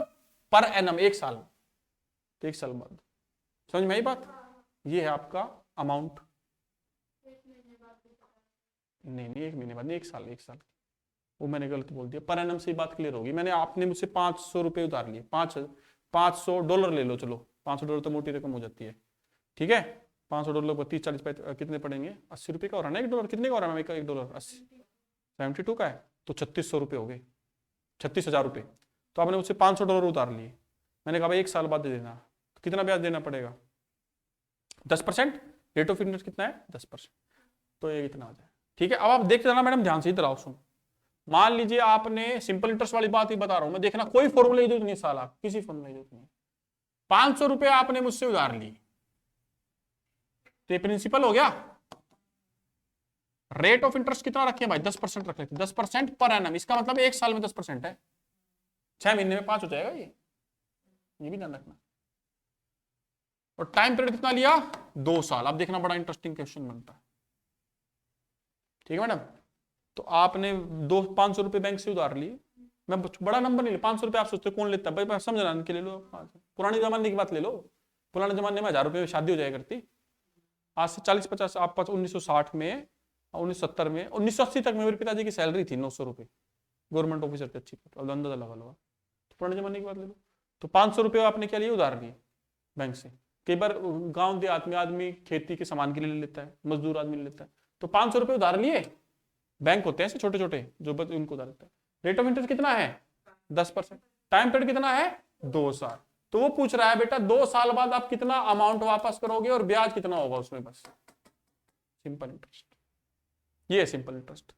पर एनम 1 साल, तो 1 साल बाद। समझ में आई बात? ये है आपका अमाउंट। नहीं नहीं, 1 महीने बाद नहीं, 1 साल, 1 साल। वो मैंने गलत बोल दिया, पर एनम से ही बात क्लियर होगी। मैंने, आपने मुझसे 500 रुपए उधार लिए, $500 ले लो। चलो $500 तो मोटी रकम हो जाती है। ठीक है, $500 को 30-40 कितने पड़ेंगे? 80 रुपए का हो रहा है ना $1। कितने का हो रहा है $1? 80, 72 का है, तो 3600 रुपये हो गए, 36,000 रुपये। तो आपने मुझसे $500 उधार लिए। मैंने कहा भाई 1 साल बाद दे देना। तो कितना ब्याज देना पड़ेगा? 10%। रेट ऑफ इंटरेस्ट कितना है? 10%। तो ये कितना हो जाए? ठीक है। अब आप देखते जाना मैडम, ध्यान से इधर आओ, सुनो। मान लीजिए आपने, सिंपल इंटरेस्ट वाली बात ही बता रहा हूं मैं, देखना कोई फॉर्मूला की जरूरत नहीं साला, किसी फॉर्मूला की जरूरत नहीं। 500 रुपये आपने मुझसे उधार ली, तो ये प्रिंसिपल हो गया। रेट ऑफ इंटरेस्ट कितना रखे भाई? 10% रख लेते, 10% पर एनम। इसका मतलब 1 साल में 10% है, 6 महीने में 5 हो जाएगा ये भी ध्यान रखना। और टाइम पीरियड कितना लिया? 2 साल। अब देखना बड़ा इंटरेस्टिंग क्वेश्चन बनता है। ठीक है मैडम, तो आपने 500 रुपए बैंक से उधार लिए। मैं बड़ा नंबर नहीं ले, 500 रुपए आप सोचते कौन लेता है भाई? समझना के ले लो, पुराने जमाने की बात ले लो। पुराने जमाने में 1000 रुपए में शादी हो जाया करती। आज से 40-50, आप 1960 में, 1970 में, 1980 तक में मेरे पिताजी की सैलरी थी 900 रुपए, गवर्नमेंट ऑफिसर की अच्छी। अब अंदाजा लगा लो, तो पुराने जमाने की बात ले लो। तो 500 रुपये आपने क्या लिए? उधार लिए बैंक से। कई बार गांव देहात में आदमी खेती के सामान के लिए ले लेता है, मजदूर आदमी ले लेता है। तो 500 रुपये उधार लिए बैंक होते हैं ऐसे छोटे छोटे जो उनको देते हैं। रेट ऑफ इंटरेस्ट कितना है 10%। टाइम पीरियड कितना है 2 साल। तो वो पूछ रहा है बेटा 2 साल बाद आप कितना अमाउंट वापस करोगे और ब्याज कितना होगा उसमें, बस सिंपल इंटरेस्ट। ये है सिंपल इंटरेस्ट।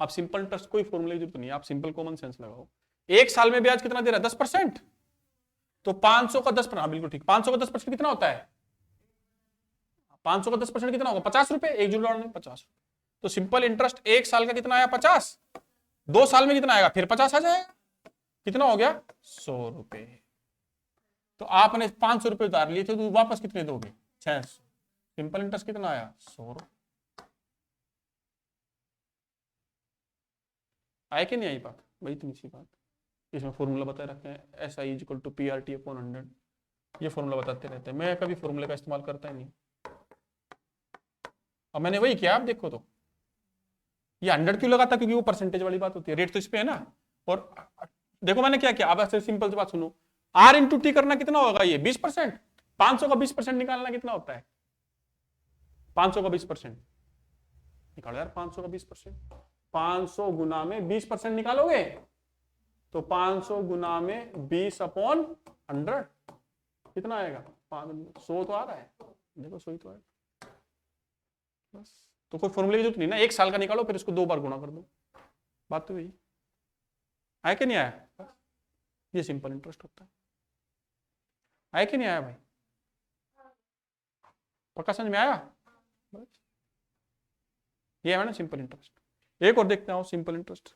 आप सिंपल इंटरेस्ट कोई फॉर्मूले की जरूरत नहीं है, आप सिंपल कॉमन सेंस लगाओ। 1 साल में ब्याज कितना दे रहा है 10%, तो 500 का 10%, हाँ बिल्कुल ठीक, 500 का 10% कितना होता है 500 का 10% कितना होगा 50 रुपए, 1 जून 50 रुपए। तो सिंपल इंटरेस्ट 1 साल का कितना आया 50, 2 साल में कितना आएगा फिर 50 आ जाएगा, कितना हो गया 100 रुपए। तो आपने 500 रुपए उधार लिए थे तो वापस कितने दोगे 600। सिंपल इंटरेस्ट कितना आया 100 रुपए। आए कि नहीं आई बात, वही इतनी सी बात। इसमें फॉर्मूला बताए रखे हैं SI equal to PRT upon 100, ये फॉर्मूला बताते रहते हैं, मैं कभी फॉर्मूले का इस्तेमाल करता ही नहीं। अब मैंने वही किया, आप देखो तो ये 100 क्यों लगाता, क्योंकि वो परसेंटेज वाली बात होती है, रेट तो इस पे है ना। और देखो मैंने क्या किया, अब ऐसे सिंपल सी बात सुनो, R इंटू टी करना कितना होगा ये 20%, 500 का 20% निकालना कितना होता है 500 का 20% निकालो यार, 500 का 20%, 500 गुना में 20% निकालोगे तो 500 गुना में 20 अपॉन 100 कितना आएगा 100 तो आ रहा है, देखो 100 तो आएगा बस। तो कोई फॉर्मूले की जरूरत नहीं ना, 1 साल का निकालो फिर इसको 2 बार गुणा कर दो, बात तो वही आया कि नहीं आया। ये सिंपल इंटरेस्ट होता है, आया कि नहीं आया भाई, पक्का समझ में आया। बस ये है ना सिंपल इंटरेस्ट। एक और देखते हैं सिंपल इंटरेस्ट।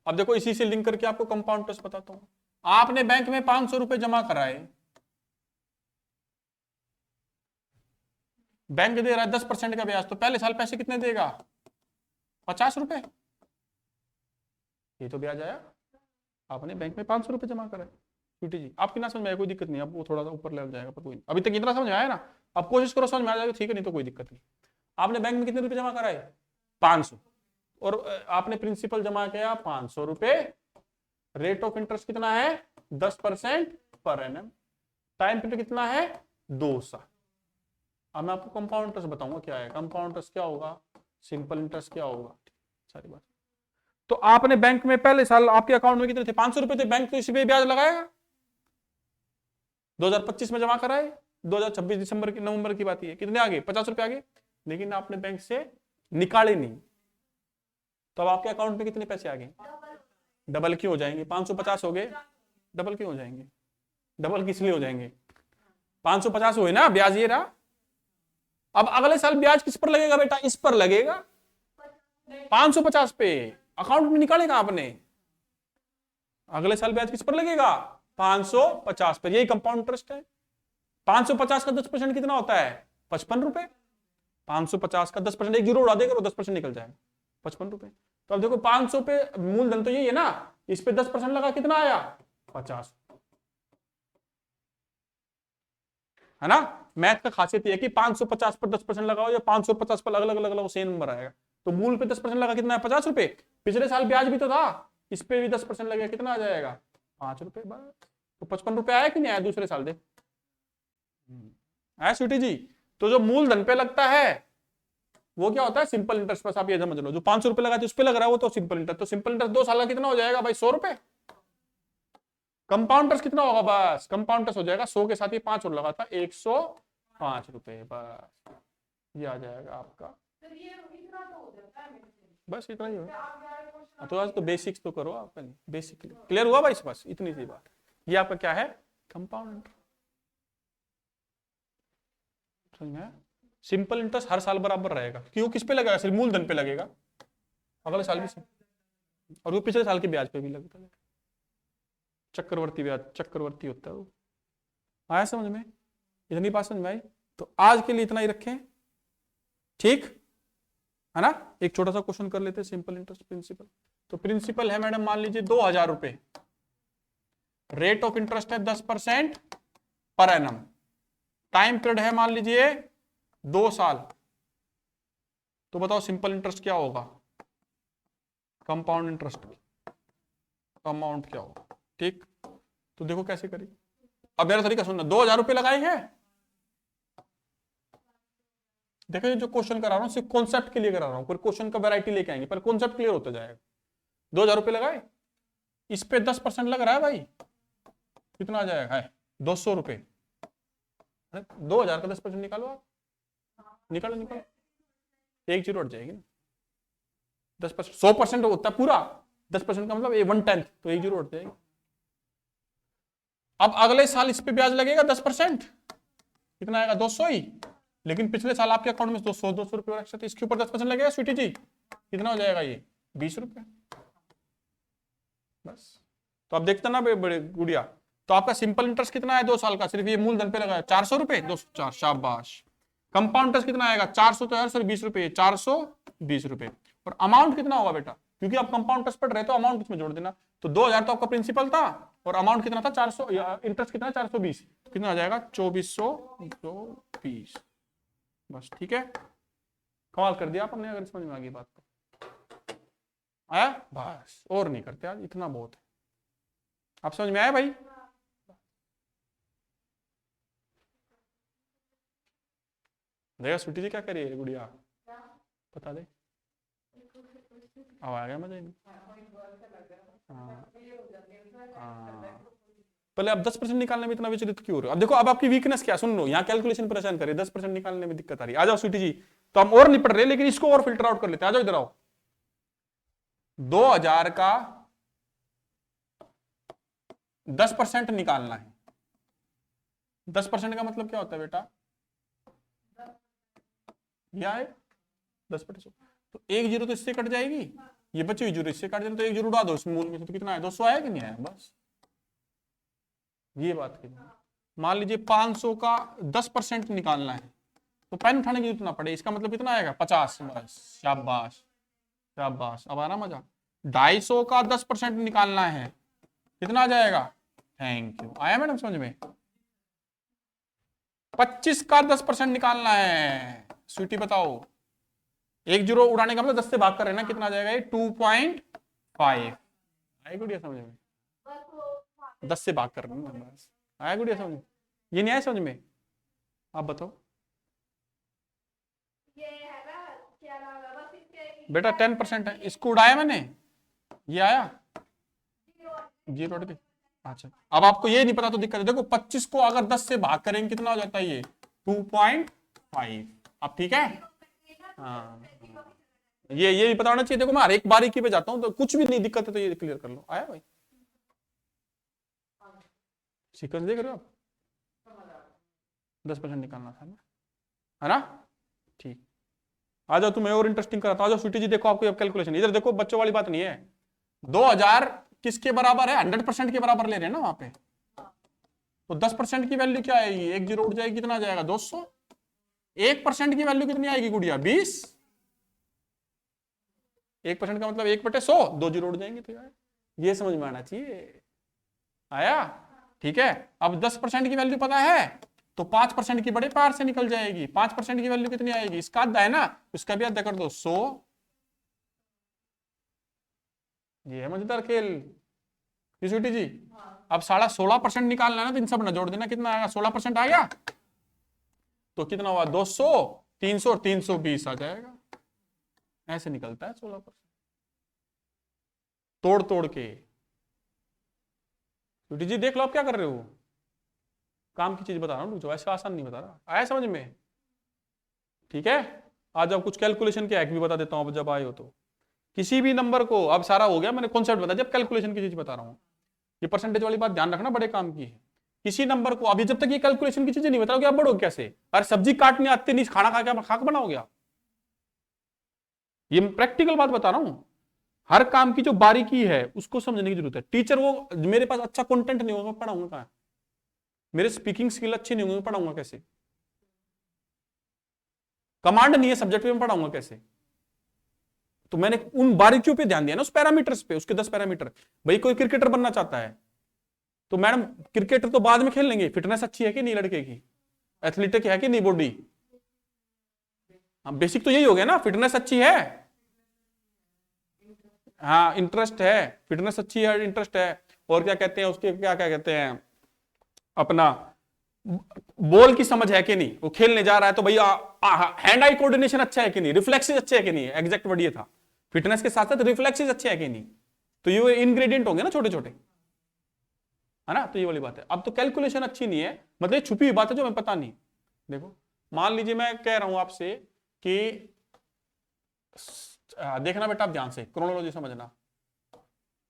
अब देखो इसी से लिंक करके आपको कंपाउंड इंटरेस्ट बताता हूं। आपने बैंक में 500 रुपए जमा कराए, बैंक दे रहा है 10% का ब्याज, तो पहले साल पैसे कितने देगा 50 रुपए, ये तो ब्याज आया। आपने बैंक में 500 रुपए जमा कराए, छुट्टी जी आपकी ना समझ में आया कोई दिक्कत नहीं, अब वो थोड़ा सा ऊपर लेवल जाएगा पर कोई नहीं, अभी तक इतना समझ में आया ना, अब कोशिश करो समझ में आ जाएगा ठीक है, नहीं तो कोई दिक्कत नहीं। आपने बैंक में कितने रुपए जमा कराए 500, और आपने प्रिंसिपल जमा किया 500 रुपए, रेट ऑफ इंटरेस्ट कितना है 10% पर एनम, टाइम पीरियड कितना है 2 साल। अब मैं आपको कंपाउंड इंटरेस्ट बताऊंगा क्या है, कंपाउंड इंटरेस्ट क्या होगा, सिंपल इंटरेस्ट क्या होगा, सारी बात। तो आपने बैंक में पहले साल आपके अकाउंट में कितने थे 500 रुपए थे, बैंक तो इसी पे ब्याज लगाएगा, 2025 में जमा कराए, 2026 दिसंबर की नवंबर की बात है, कितने आगे 50 रुपए आगे, लेकिन आपने बैंक से निकाले नहीं, तो अब आपके अकाउंट में कितने पैसे आ गए, डबल क्यों हो जाएंगे, 550 हो गए, डबल क्यों हो जाएंगे, डबल किस लिए हो जाएंगे 550 हुए ना, ब्याज ये रहा। अब अगले साल ब्याज किस पर लगेगा बेटा, इस पर लगेगा 550 पे, अकाउंट में निकालेगा आपने, अगले साल ब्याज किस पर लगेगा 550 पर, यही कंपाउंड इंटरेस्ट है। 550 का 10% कितना होता है 55 रुपए, 550 का 10% एक जीरो उड़ा देगा तो 10% निकल जाएगा 55 रुपए। तो अब देखो 500 पे मूलधन तो यही है ना, इस पे 10% लगा कितना आया 50, है ना। मैथ का खासियत ये है कि 550 पर 10% लगाओ या 550 पर अलग अलग लगाओ सेम नंबर आएगा। तो मूल पे 10% लगा कितना है 50 रुपए, पिछले साल ब्याज भी तो था, इस पे भी 10% लगेगा कितना आ जाएगा 5 रुपए, बस। तो 55 रुपए आया कि नहीं आया दूसरे साल, देख आया स्वीटी जी। तो जो मूलधन पे लगता है वो क्या होता है सिंपल इंटरेस्ट, बस आप ये समझ लो, जो 500 रुपए लगा थे उस पे लग रहा है वो तो सिंपल इंटरेस्ट। तो सिंपल इंटरेस्ट 2 साल का कितना हो जाएगा भाई 100 रुपए। कंपाउंड इंटरेस्ट कितना होगा, बस कंपाउंड इंटरेस्ट हो जाएगा 100 के साथ ही 5 और लगा था 105 रुपए, बस ये आ जाएगा आपका, सर ये इतना तो हो जाता है मेरे से। बस इतना ही होगा। आप यार क्वेश्चन तो आज तो बेसिक्स तो करो आप, बेसिक क्लियर हुआ भाई, बस इतनी सी बात। ये आपका क्या है कंपाउंड इंटरेस्ट, समझ में आया। सिंपल इंटरेस्ट हर साल बराबर रहेगा, क्यों किस पे लगेगा सिर्फ मूलधन पे लगेगा, अगले साल भी, और वो पिछले साल के ब्याज पे भी लगता है, चक्रवर्ती ब्याज चक्रवर्ती होता है वो। आया समझ में, इतनी बात समझ में आई। तो आज के लिए इतना ही रखें, ठीक है ना। एक छोटा सा क्वेश्चन कर लेते हैं, सिंपल इंटरेस्ट प्रिंसिपल। तो प्रिंसिपल है मैडम मान लीजिए 2000 रुपए, रेट ऑफ इंटरेस्ट है 10% पर एनम, टाइम पीरियड है मान लीजिए 2 साल। तो बताओ सिंपल इंटरेस्ट क्या होगा, कंपाउंड इंटरेस्ट अमाउंट क्या होगा, ठीक। तो देखो कैसे करें, अब मेरा तरीका सुनना, 2000 रुपए लगाए हैं, देखो ये जो क्वेश्चन करा रहा हूँ सिर्फ कॉन्सेप्ट के लिए करा रहा हूँ, पर क्वेश्चन का वैरायटी लेके आएंगे, पर कॉन्सेप्ट क्लियर होता जाएगा। 2000 रुपये लगाए, इस पे 10% लग रहा है भाई, कितना आ जाएगा? है 200 रुपये। 2000 का 10% निकालो आप, निकालो निकालो, एक जीरो हट जाएगी ना। 10%, 100% होता है पूरा, 10% का मतलब 1/10, तो एक जीरो हट जाएगी। अब अगले साल इस पे ब्याज लगेगा 10%, कितना आएगा? 200 ही। लेकिन पिछले साल आपके अकाउंट में 200 रुपये एक्स्ट्रा थे, इसके ऊपर 10% लगेगा स्वीटी जी, कितना हो जाएगा ये? 20 रुपये। बस। तो आप देखते ना बड़े गुड़िया, तो आपका सिंपल इंटरेस्ट कितना है 2 साल का, सिर्फ ये मूलधन पे लगाया 400 रुपये, 204, शाबाश। कंपाउंड इंटरेस्ट कितना आएगा? 400 तो यार सर 20 रुपये, 420 रुपये। और अमाउंट कितना होगा बेटा, क्योंकि आप कंपाउंड इंटरेस्ट पढ़ रहे तो अमाउंट इसमें जोड़ देना। तो 2000 तो आपका प्रिंसिपल था, और अमाउंट कितना था? 400, इंटरेस्ट कितना? 420, कितना आ जाएगा? 2420। बस ठीक है, कमाल कर दिया आपने, अगर समझ में आ गई बात तो। आया? बस, और नहीं करते आज, इतना बहुत है। आप समझ में आया भाई? देखा स्वीटी जी क्या करिए गुड़िया, बता दे। अब आ गया मजा ही। पहले आप 10% निकालने में इतना विचलित क्यों हो रहे हो? अब देखो, अब आपकी वीकनेस क्या, सुन लो, यहाँ कैलकुलेशन परेशान करे, 10% निकालने में दिक्कत आ रही है। आ जाओ स्वीटी जी, तो हम और नहीं पढ़ रहे, लेकिन इसको और फिल्टर आउट कर लेते हैं। आ जाओ इधर आओ। 2000 का 10% निकालना है। 10% का मतलब क्या होता है बेटा? यह है 10%, तो एक जीरो तो इससे कट जाएगी, ये बची हुई जीरो इससे काट देना, तो एक जीरो उड़ा दो मूल में से, तो कितना है? 200 आया कि नहीं आया? बस ये बात की। मान लीजिए 500 का 10% निकालना है, तो पेन उठाने की जरूरत ना पड़े, इसका मतलब कितना आएगा? 50। बस, शाबाश शाबाश। अब आ रहा मजा। 250 का 10% निकालना है, कितना आ जाएगा? थैंक यू, आया मैडम समझ में? 25 का 10% निकालना है, स्वीटी बताओ। एक जीरो उड़ाने का मतलब 10 से भाग कर रहे ना, कितना आ जाएगा? ये 2.5। आया गुड़िया समझ में? 10 से भाग कर रहे हैं ना, बस। आया गुड़िया समझ में? ये नहीं आया समझ में? आप बताओ ये है ना, क्या नाम है, बस इसके बेटा। 10% है, इसको उड़ाया मैंने, ये आया जीरो हट गई। अच्छा, अब आपको ये नहीं पता तो दिक्कत है। देखो 25 को अगर 10 से भाग करेंगे कितना हो जाता है? ये 2.5। अब ठीक है, हाँ, ये भी पता होना चाहिए। देखो मैं हर एक बारीकी पे जाता हूँ, तो कुछ भी नहीं दिक्कत है तो ये क्लियर कर लो। आया भाई? सीक्वेंस देख रहे हो आप? 10% निकालना था ना, है ना? ठीक, आ जाओ, तुम्हें और इंटरेस्टिंग कराता हूं। आ जाओ स्वीटी जी, देखो आपको अब कैलकुलेशन, इधर देखो, बच्चों वाली बात नहीं है। 2000 किसके बराबर है? 100% के बराबर ले रहे हैं ना वहां पे, तो 10% की वैल्यू क्या आएगी? एक जीरो उठ जाएगी, कितना आ जाएगा? 200। 1% की वैल्यू कितनी आएगी गुड़िया? 20। 1% का मतलब 1/100, 2 जीरो उड़ जाएंगे, तो यार ये समझ में आना चाहिए। आया? ठीक है, अब 10% की वैल्यू पता है, तो 5% की बड़े पार से निकल जाएगी। 5% की वैल्यू कितनी आएगी? इसका आधा है ना, इसका भी आधा कर दो, 100। ये है मजेदार खेल स्वीटी जी। अब 16.5% निकालना है ना, तो इन सब न जोड़ देना, कितना आएगा? 16% आ गया, तो कितना हुआ? 200, 300 और 320 आ जाएगा। ऐसे निकलता है 16%, तोड़ तोड़ के। स्वीटी जी देख लो आप क्या कर रहे हो, काम की चीज बता रहा हूँ, जो ऐसा आसान नहीं बता रहा। आया समझ में? ठीक है, आज अब कुछ कैलकुलेशन के हैक भी बता देता हूं, अब जब आए हो तो। किसी भी नंबर को, अब सारा हो गया, मैंने कॉन्सेप्ट बता, जब कैलकुलेशन की चीज बता रहा हूं, ये परसेंटेज वाली बात ध्यान रखना, बड़े काम की है। किसी नंबर को, अभी जब तक ये कैलकुलेशन की चीजें नहीं बताओगे आप बढ़ोगे कैसे? अरे सब्जी काटने आते नहीं, खाना खा के खाक बनाओगे आप? ये प्रैक्टिकल बात बता रहा हूं। हर काम की जो बारीकी है उसको समझने की जरूरत है। टीचर वो, मेरे पास अच्छा कंटेंट नहीं होगा, पढ़ाऊंगा कहां? मेरे स्पीकिंग स्किल अच्छी नहीं होंगे, पढ़ाऊंगा कैसे? कमांड नहीं है सब्जेक्ट में, पढ़ाऊंगा कैसे? तो मैंने उन बारीकियों पे ध्यान दिया ना, उस पैरामीटर्स पे, उसके 10 पैरामीटर। भाई कोई क्रिकेटर बनना चाहता है, तो मैडम क्रिकेटर तो बाद में खेल लेंगे, फिटनेस अच्छी है कि नहीं लड़के की, एथलेटिक है कि नहीं बॉडी? हाँ, बेसिक तो यही हो गया ना, फिटनेस अच्छी है, हाँ इंटरेस्ट है, फिटनेस अच्छी है, इंटरेस्ट है, और क्या कहते हैं उसके, क्या क्या कहते हैं अपना, बॉल की समझ है कि नहीं, वो खेलने जा रहा है तो भैया हैंड आई कोऑर्डिनेशन अच्छा है कि नहीं, रिफ्लेक्सेस अच्छे है कि नहीं, एग्जैक्ट वर्ड ये था। फिटनेस के साथ साथ रिफ्लेक्सेस अच्छे है कि नहीं, तो ये इंग्रेडिएंट होंगे ना छोटे छोटे, है ना। तो ये वाली बात है। अब तो कैलकुलेशन अच्छी नहीं है, मतलब ये छुपी हुई बात है जो हमें पता नहीं। देखो मान लीजिए मैं कह रहा हूं आपसे कि देखना बेटा आप ध्यान से, क्रोनोलॉजी समझना।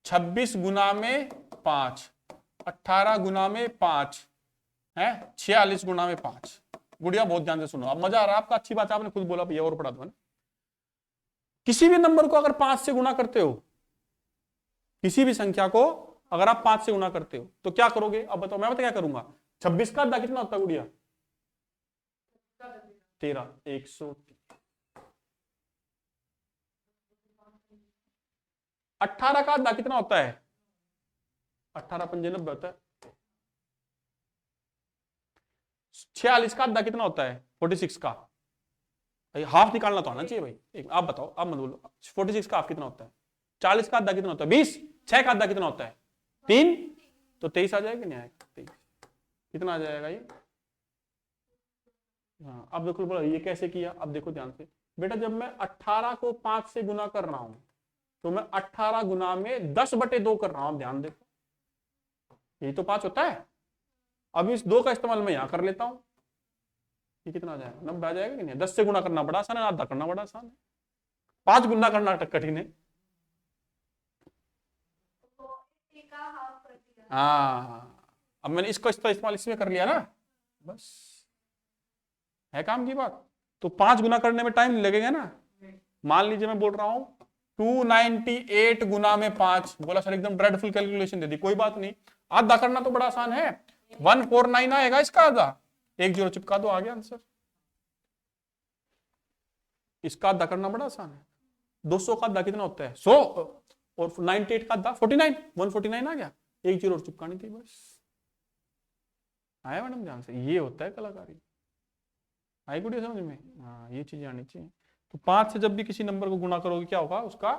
26 गुना में 5, 18 गुना में 5 है, 46 गुना में 5। गुड़िया बहुत ध्यान से सुनो, अब मजा आ रहा है आपका, अच्छी बात है, आपने खुद बोला भैया और पढ़ा दो। किसी भी नंबर को अगर 5 से गुना करते हो, किसी भी संख्या को अगर आप 5 से गुना करते हो तो क्या करोगे? अब बताओ, मैं बता क्या करूंगा। 26 का आधा कितना होता है गुड़िया? 13, 130। 18 का आधा कितना होता है? 18 पंजे 90 होता है। 46 का आधा कितना होता है? 46 का भाई हाफ निकालना तो आना चाहिए भाई। एक आप बताओ, आप मत बोलो। 46 का हाफ कितना होता है? 40 का आधा कितना होता है? 20। 6 का आधा कितना होता है? 3। तो 23 आ जाएगा, नहीं आएगा? 23 कितना आ जाएगा ये? हाँ, अब देखो बोला ये कैसे किया। अब देखो ध्यान से बेटा, जब मैं 18 को 5 से गुना कर रहा हूं तो मैं 18 गुना में 10/2 कर रहा हूं। ध्यान देखो, यही तो 5 होता है। अब इस 2 का इस्तेमाल मैं यहां कर लेता हूं, ये कितना आ जाएगा? 90 आ जाएगा कि नहीं? 10 से गुना करना बड़ा आसान है, आधा करना बड़ा आसान है, 5 गुना करना कठिन है। हाँ, अब मैंने इसको इस्तेमाल इसमें कर लिया ना, बस है काम की बात। तो 5 गुना करने में टाइम लगेगा ना। मान लीजिए मैं बोल रहा हूं 298 गुना में 5। बोला सर एकदम ड्रेडफुल कैलकुलेशन दे दी, कोई बात नहीं, आधा करना तो बड़ा आसान है। 149 आएगा इसका आधा, 1 0 चिपका दो, आ गया आंसर। इसका आधा करना बड़ा आसान है। 200 का आधा कितना होता है? 100, और 98 का आधा 49, 149 आ गया, 1 0 और चिपकानी थी बस। आया मैडम ध्यान से, ये होता है कलाकारी। आई गुड़िया समझ में? हाँ, ये चीजें आनी चाहिए। तो 5 से जब भी किसी नंबर को गुणा करोगे क्या होगा? उसका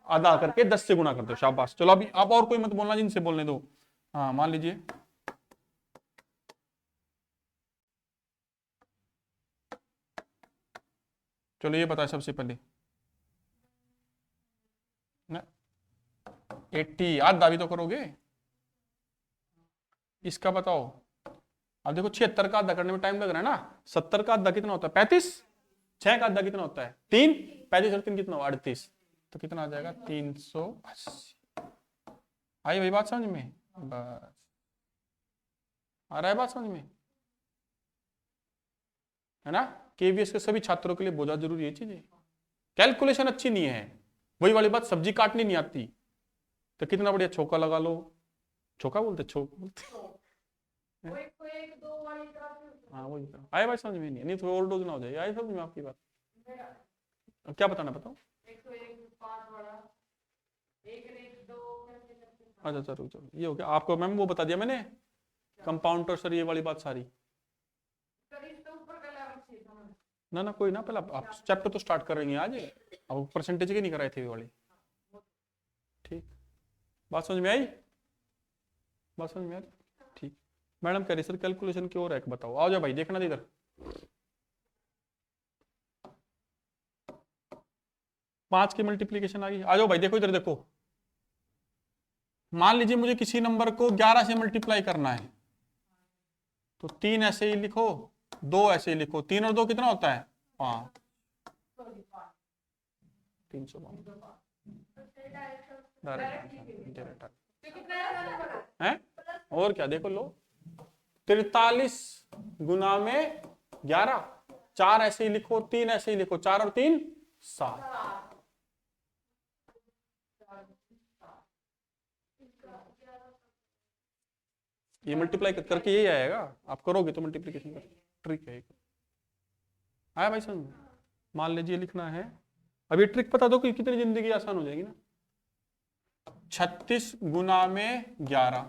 आधा करके 10 से गुणा कर दो, शाबाश। चलो अभी आप और कोई मत बोलना, जिनसे बोलने दो। हाँ मान लीजिए चलो ये बताए सबसे पहले ना, 80 आधा भी तो करोगे। इसका बताओ। अब देखो 76 का आधा करने में टाइम लग रहा है ना। 70 का आधा कितना होता है? 35। 6 का आधा कितना होता है? 3। 35 और 3 कितना हुआ? 38। तो कितना आ जाएगा? 380। आई वही बात समझ में? बस आ रहा है बात समझ में, है ना। केवीएस के सभी छात्रों के लिए बहुत जरूरी है चीजें। कैलकुलेशन अच्छी नहीं है, वही वाली बात, सब्जी काटनी नहीं आती तो कितना बढ़िया छौका लगा लो। छौका बोलते, छौक बोलते। हाँ वही आए भाई समझ में नहीं तो ओवरडोज ना हो जाए। आए समझ में आपकी बात? अब क्या बताना बताओ। अच्छा चलो चलो, ये हो गया आपको मैम वो बता दिया मैंने, कंपाउंडर सर ये वाली बात सारी। ना ना कोई ना, पहले आप चैप्टर तो स्टार्ट कर रही हैं आज, अब परसेंटेज के नहीं कराए थे ये वाली। ठीक, बात समझ में आई? बात समझ में आई? ठीक। मैडम कह रही सर कैलकुलेशन की और एक बताओ। आओ जाओ भाई, देखना इधर। पांच की मल्टीप्लीकेशन आ गई, आ जाओ भाई देखो इधर देखो। मान लीजिए मुझे किसी नंबर को 11 से मल्टीप्लाई करना है, तो 3 ऐसे ही लिखो, 2 ऐसे ही लिखो। 3 और 2 कितना होता है? 5। 305 है। और क्या देखो लो, 43 गुना में 11। 4 ऐसे ही लिखो, 3 ऐसे ही लिखो, 4 और 3 7। ये मल्टीप्लाई करके यही आएगा, आप करोगे तो मल्टीप्लीकेशन कर, ट्रिक है। आया भाई समझ? मान लीजिए लिखना है, अब ये ट्रिक पता दो कि कितनी जिंदगी आसान हो जाएगी ना। 36 गुना में 11,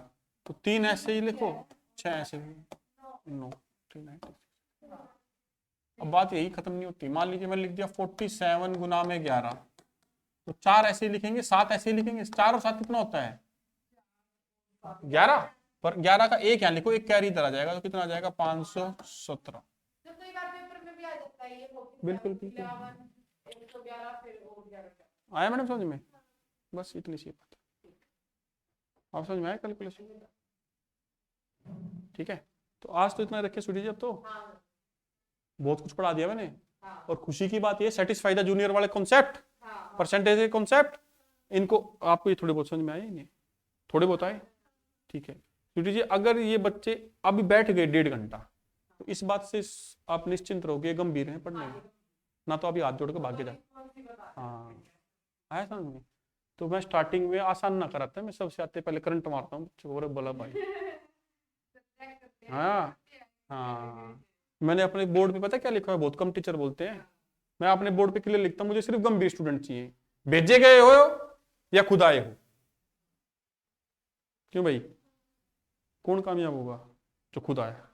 तो 3 ऐसे ही लिखो, 6 ऐसे ही, 9 396। अब बात यही खत्म नहीं होती। मान लीजिए मैंने लिख दिया 47 गुना में 11, तो 4 ऐसे ही लिखेंगे, 7 ऐसे ही लिखेंगे। 4 और 7 कितना होता है? 11। पर 11 का एक यहाँ लिखो, एक कैरी इधर आ जाएगा तो कितना आ जाएगा 517। जब कई बार पेपर में भी आ जाता है ये बिल्कुल बिल्कुल 111 फिर और 11 आया मैडम समझ में? बस इतनी सी बात है। आप समझ में आया कैलकुलेशन? ठीक है, तो आज तो इतना रखे स्टूडेंट जी। अब तो हाँ बहुत कुछ पढ़ा दिया मैंने। हाँ और खुशी की बात ये सेटिस्फाई द जूनियर वाले कॉन्सेप्ट, हाँ परसेंटेज के कॉन्सेप्ट, इनको आपको ये थोड़े बहुत समझ में आए? नहीं थोड़े बहुत आए? ठीक है स्टूडेंट जी, अगर ये बच्चे अभी बैठ गए 1.5 घंटा तो इस बात से आप निश्चिंत रहोगे गंभीर हैं पढ़ने में, ना तो अभी हाथ जोड़ के भागे जा। हाँ आया समझ में? तो मैं स्टार्टिंग में आसान ना कराता, मैं सबसे आते पहले करंट मारता हूँ बच्चों को, बोला भाई। हाँ हाँ, मैंने अपने बोर्ड पे पता है क्या लिखा है? बहुत कम टीचर बोलते हैं। मैं अपने बोर्ड पे क्लियर लिखता हूँ, मुझे सिर्फ गंभीर स्टूडेंट चाहिए। भेजे गए हो या खुद आए हो? क्यों भाई, कौन कामयाब होगा? जो खुद आया।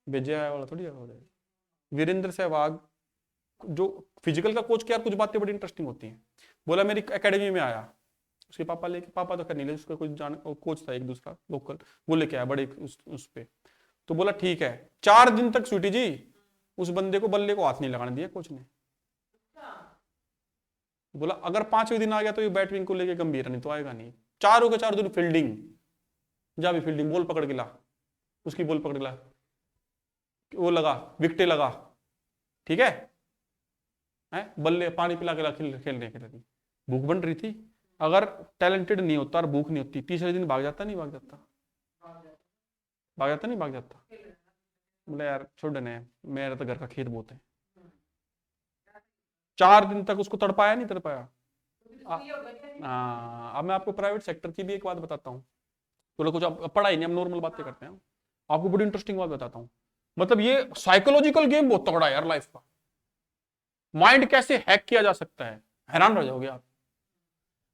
भेजे आया वाला थोड़ी हो जाएगा। वीरेंद्र सहवाग जो फिजिकल का कोच, क्या कुछ बातें बड़ी इंटरेस्टिंग होती हैं। बोला मेरी एकेडमी में आया, उसके पापा लेके, पापा तो कर नहीं ले, उसका कोई जान कोच था एक दूसरा लोकल, वो लेके आया बड़े उस पे। तो बोला ठीक है, 4 दिन तक स्वीटी जी उस बंदे को बल्ले को हाथ नहीं लगाने दिया कोच ने। बोला अगर 5वें दिन आ गया तो ये बैटविंग को लेके गंभीर, नहीं तो आएगा नहीं। 4 के 4 दिन फील्डिंग, जा भी फील्डिंग, बॉल पकड़ के ला, उसकी बॉल पकड़ के ला, वो लगा विकेटे लगा, ठीक है? बल्ले पानी पिला के ला, खेलने के लिए भूख बन रही थी। अगर टैलेंटेड नहीं होता और भूख नहीं होती, तीसरे दिन भाग जाता, नहीं भाग जाता? भाग जाता नहीं भाग जाता? बोले यार छोड़ ने, मेरा तो घर का खेत बहुत है। 4 दिन तक उसको तड़पाया नहीं तड़पाया? हाँ, अब मैं आपको प्राइवेट सेक्टर की भी एक बात बताता हूँ। तो कुछ अब पढ़ाई नहीं, हम नॉर्मल बातें करते हैं। आपको बड़ी इंटरेस्टिंग बात बताता हूँ। मतलब ये साइकोलॉजिकल गेम बहुत तगड़ा है यार लाइफ का। माइंड कैसे हैक किया जा सकता है, हैरान रह जाओगे आप।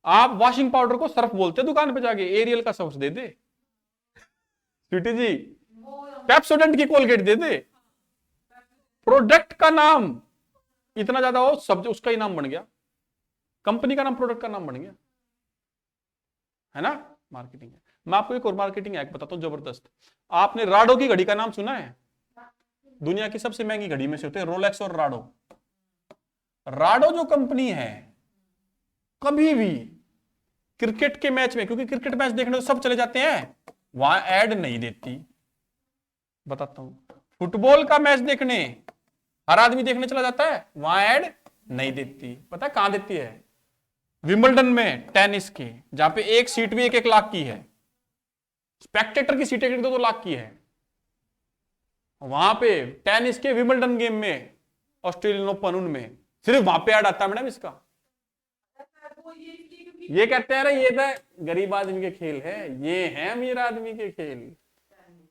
आप वॉशिंग पाउडर को सर्फ बोलते दुकान पे जाके, एरियल का सर्फ दे दे स्वीटी जी, पेप्सोडेंट की कोलगेट दे दे, प्रोडक्ट का नाम इतना ज्यादा हो, सब उसका ही नाम बन गया, कंपनी का नाम प्रोडक्ट का नाम बन गया, है ना? मार्केटिंग है। मैं आपको एक और मार्केटिंग हैक बताता हूं जबरदस्त। आपने राडो की घड़ी का नाम सुना है? दुनिया की सबसे महंगी घड़ी में से होते हैं रोलेक्स और राडो। राडो जो कंपनी है, कभी भी क्रिकेट के मैच में, क्योंकि क्रिकेट मैच देखने तो सब चले जाते हैं, वहां ऐड नहीं देती। बताता हूं, फुटबॉल का मैच देखने हर आदमी देखने चला जाता है, वहां ऐड नहीं देती। पता है कहां देती है? विंबलडन में टेनिस के, जहां पे एक सीट भी 1-1 लाख की है, स्पेक्टेटर की सीटें 1-2 लाख की है, वहां पे टेनिस के विंबलडन गेम में, ऑस्ट्रेलियन ओपन, उनमें सिर्फ वहां पे ऐड आता है मैडम इसका। ये कहते हैं ये तो गरीब आदमी के खेल है, ये है अमीर आदमी के खेल।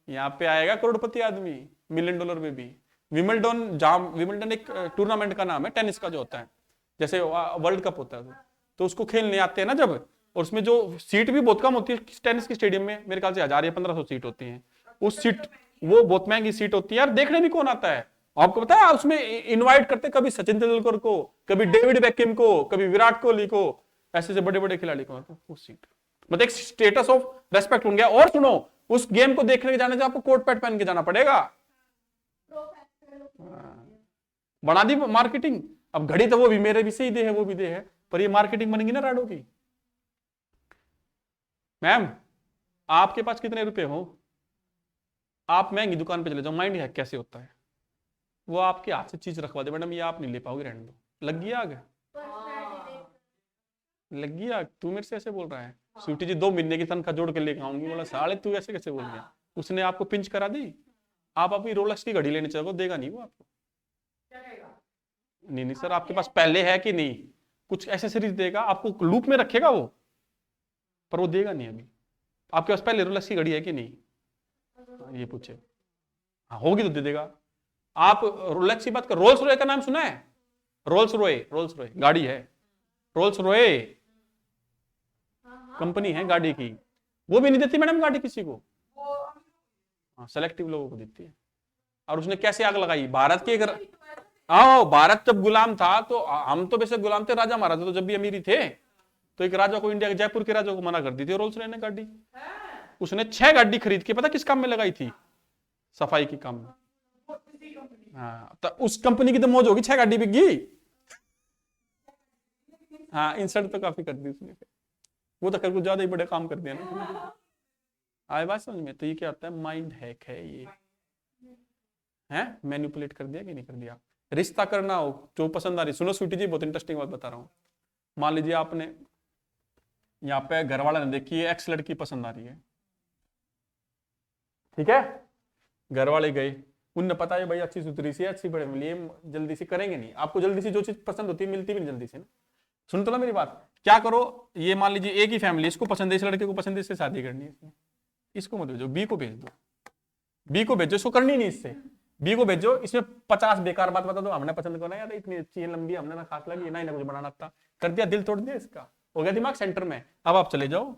यहाँ पे आएगा करोड़पति आदमी, $1 मिलियन में भी। विंबलडन एक टूर्नामेंट का नाम है टेनिस का जो होता है, जैसे वर्ल्ड कप होता है, तो उसको खेलने आते हैं ना जब, और उसमें जो सीट भी बहुत कम होती है टेनिस की स्टेडियम में, मेरे ख्याल से 1000 या 1500 सीट होती है। उस सीट, वो बहुत महंगी सीट होती है यार। देखने भी कौन आता है आपको पता है? उसमें इनवाइट करते कभी सचिन तेंदुलकर को, कभी डेविड बेकहम को, कभी विराट कोहली को, ऐसे से बड़े बड़े खिलाड़ी को। उस सीट मतलब एक स्टेटस ऑफ रेस्पेक्ट हो गया। और सुनो, उस गेम को देखने जाने से आपको कोट पैंट पहन के जाना पड़ेगा। बना दी मार्केटिंग। अब घड़ी तो वो भी मेरे भी सही दे है, वो भी दे है, पर ये मार्केटिंग बनेगी ना राडो की। मैम आपके पास कितने रुपए हो, आप महंगी दुकान पे चले जाओ, माइंड हैक कैसे होता है, वो आपके हाथ से चीज रखवा दे, मैडम ये आप नहीं ले पाओगे, रहने दो। लग गया आग, लग गया आग। तू मेरे से ऐसे बोल रहा है? स्वीटी जी 2 महीने की तनख्वाह जोड़ के लेके आऊंगी। बोला साले तू ऐसे कैसे बोल गया? उसने आपको पिंच करा दी, आप अपनी रोलेक्स की घड़ी लेने चलोगे, देगा नहीं वो आपको। नहीं सर, आपके पास पहले है कि नहीं? कुछ एसेसरीज देगा आपको, लूप में रखेगा वो, पर वो देगा नहीं अभी। आपके पास पहले रोलेक्स की घड़ी है कि नहीं, ये पूछे। हाँ होगी तो दे देगा। आप रोलेक्स की बात कर, रोल्स रॉय का नाम सुना है? रोल्स रॉय गाड़ी है, रोल्स रॉय कंपनी है गाड़ी की, वो भी नहीं देती मैडम गाड़ी किसी को। हाँ, सेलेक्टिव लोगों को देती है। और उसने कैसे आग लगाई भारत के? आओ, भारत जब गुलाम था तो हम तो वैसे गुलाम थे, राजा महाराजा तो जब भी अमीरी थे, तो एक राजा को, इंडिया के जयपुर के राजा को मना कर दी थी रोल्स रॉय ने गाड़ी। उसने 6 गाड़ी खरीद के पता किस काम में लगाई थी? सफाई की काम में। हाँ, तो उस कंपनी की तो मौज होगी, 6 गाड़ी बिक गई। हाँ, इंसल्ट तो काफी कर दी उसने, वो तो कर कुछ ज्यादा ही बड़े काम कर दिया ना। आए बात समझ में? तो ये क्या होता है? माइंड हैक है ये, है मैनिपुलेट कर दिया कि नहीं कर दिया। रिश्ता करना हो, जो पसंद आ रही, सुनो स्वीटी जी बहुत इंटरेस्टिंग बात बता रहा हूँ। मान लीजिए आपने यहाँ पे घर वाला ने देखी है एक्स लड़की पसंद आ रही है, ठीक है, घर वाले गए, उनने पता है भाई अच्छी सुथरी सी अच्छी बड़े मिली है, जल्दी से करेंगे नहीं। आपको जल्दी से जो चीज पसंद होती है मिलती भी नहीं जल्दी से ना। सुन तो ना मेरी बात, क्या करो, ये मान लीजिए एक ही फैमिली, इसको पसंद है, इस लड़के को पसंद है, इससे शादी करनी है इसने, इसको मत भेजो, बी को भेज दो, बी को भेजो, इसको करनी नहीं इससे, बी को भेजो, इसमें 50 बेकार बात बता दो, हमने पसंद करना यार, इतनी अच्छी है, लंबी, हमने ना खास लगी ना, इन्हें कुछ बनाना था, कर दिया, दिल तोड़ दिया इसका, हो गया दिमाग सेंटर में। अब आप चले जाओ,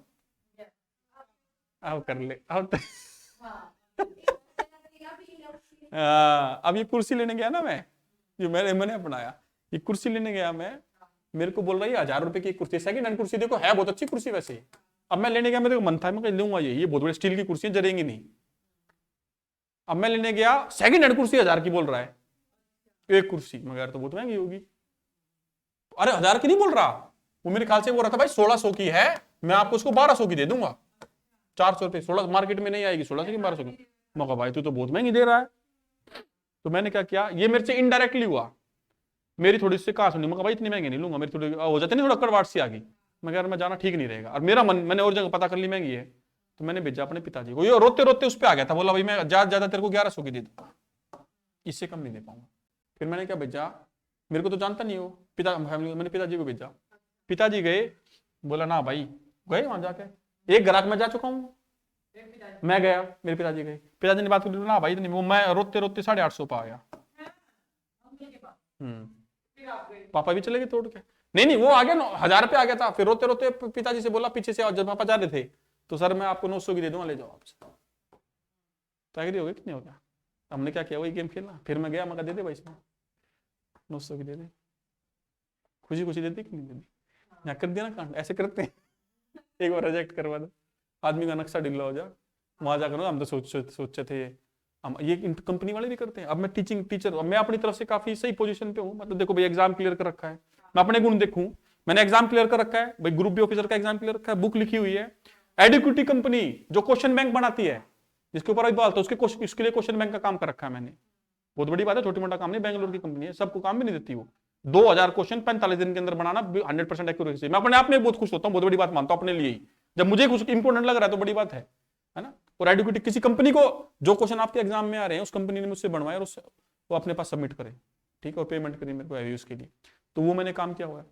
अब कर ले, अब अब ये कुर्सी लेने गया ना मैं, जो मैंने अपनाया, ये कुर्सी लेने गया मैं, मेरे को बोल रहा है 1000 रुपए की कुर्सी, सेकंड हैंड कुर्सी, देखो है बहुत अच्छी कुर्सी वैसे। अब मैं लेने गया, मेरे को मन था मैं लूंगा ये बहुत बड़ी स्टील की कुर्सी जरेंगी नहीं। अब मैं लेने गया, सेकंड हैंड कुर्सी 1000 की बोल रहा है, एक कुर्सी, मगर तो बहुत महंगी होगी। अरे 1000 की नहीं बोल रहा वो, मेरे ख्याल से बोल रहा था भाई 1600 की है, मैं आपको उसको 1200 की दे दूंगा, 400 रुपए, 16 मार्केट में नहीं आएगी, 1600 की 1200 की। मैं कहा भाई तू तो बहुत महंगी दे रहा है। तो मैंने क्या किया, ये मेरे से इनडायरेक्टली हुआ, मेरी थोड़ी सी कहा सुनी, मैं कहा भाई इतनी महंगी नहीं लूंगा, मेरी थोड़ी हो जाती नहीं, थोड़ा कड़वाहट सी आ गई, मैं यार मैं जाना ठीक नहीं रहेगा, और मेरा मन, मैंने और जगह पता कर ली महंगी है, तो मैंने भेजा अपने पिताजी को, ये रोते रोते उस पर आ गया था, बोला भाई मैं ज्यादा तेरे को 1100 की दे दूं, इससे कम नहीं दे पाऊंगा। फिर मैंने क्या भेजा, मेरे को तो जानता नहीं हो पिता, मैंने पिताजी को भेजा, पिताजी गए, बोला ना भाई, गए वहां जाके, एक ग्राहक में जा चुका हूँ, मैं गया, मेरे पिताजी गए, पिताजी ने बात कर ना भाई नहीं, वो मैं रोते रोते 850 पे आ गया। पापा भी चले गए तोड़ के, नहीं वो आ गया 1000 पे आ गया था। फिर रोते रोते पिताजी से बोला पीछे से, जब पापा जा रहे थे, तो सर मैं आपको 900 की दे दूंगा, ले जाओ आपसे। तो एग्री हो गया कि नहीं हो गया? हमने क्या किया, वही गेम खेलना। फिर मैं गया, मगर दे दे भाई इसमें 900 की दे दे, खुशी खुशी देती कि नहीं देती? यहाँ कर दिया ना कांड, ऐसे करते हैं। एक बार रिजेक्ट करवा दो, आदमी का नक्शा ढीला हो जा, वहां जाकर हम तो सोचे थे हम, ये कंपनी वाले भी करते हैं। अब मैं टीचर, मैं अपनी तरफ से काफी सही पोजीशन पे हूँ, मतलब देखो भाई एग्जाम क्लियर कर रखा है, मैं अपने गुण देखूं, मैंने एग्जाम क्लियर कर रखा है भाई, ग्रुप बी ऑफिसर का एग्जाम क्लियर रखा है, बुक लिखी हुई है, एडिक्विटी कंपनी जो क्वेश्चन बैंक बनाती है, जिसके ऊपर अभी बात, उसके लिए क्वेश्चन बैंक का काम कर रखा है मैंने, बहुत बड़ी बात है, छोटी मोटा काम नहीं, बैंगलोर की कंपनी है, सबको काम भी नहीं देती वो, 2000 क्वेश्चन 45 दिन के अंदर बनाना, 100% एक्यूरेसी। मैं अपने आप में बहुत खुश होता हूँ, बहुत बड़ी बात मानता हूँ अपने लिए ही, जब मुझे कुछ इंपॉर्टेंट लग रहा है तो बड़ी बात है ना। और एडुकेटी किसी कंपनी को, जो क्वेश्चन आपके एग्जाम में आ रहे हैं उस कंपनी ने मुझसे बनवाए और वो अपने पास सबमिट करे, ठीक है, और पेमेंट करी मेरे को यूज के लिए, तो वो मैंने काम किया हुआ है,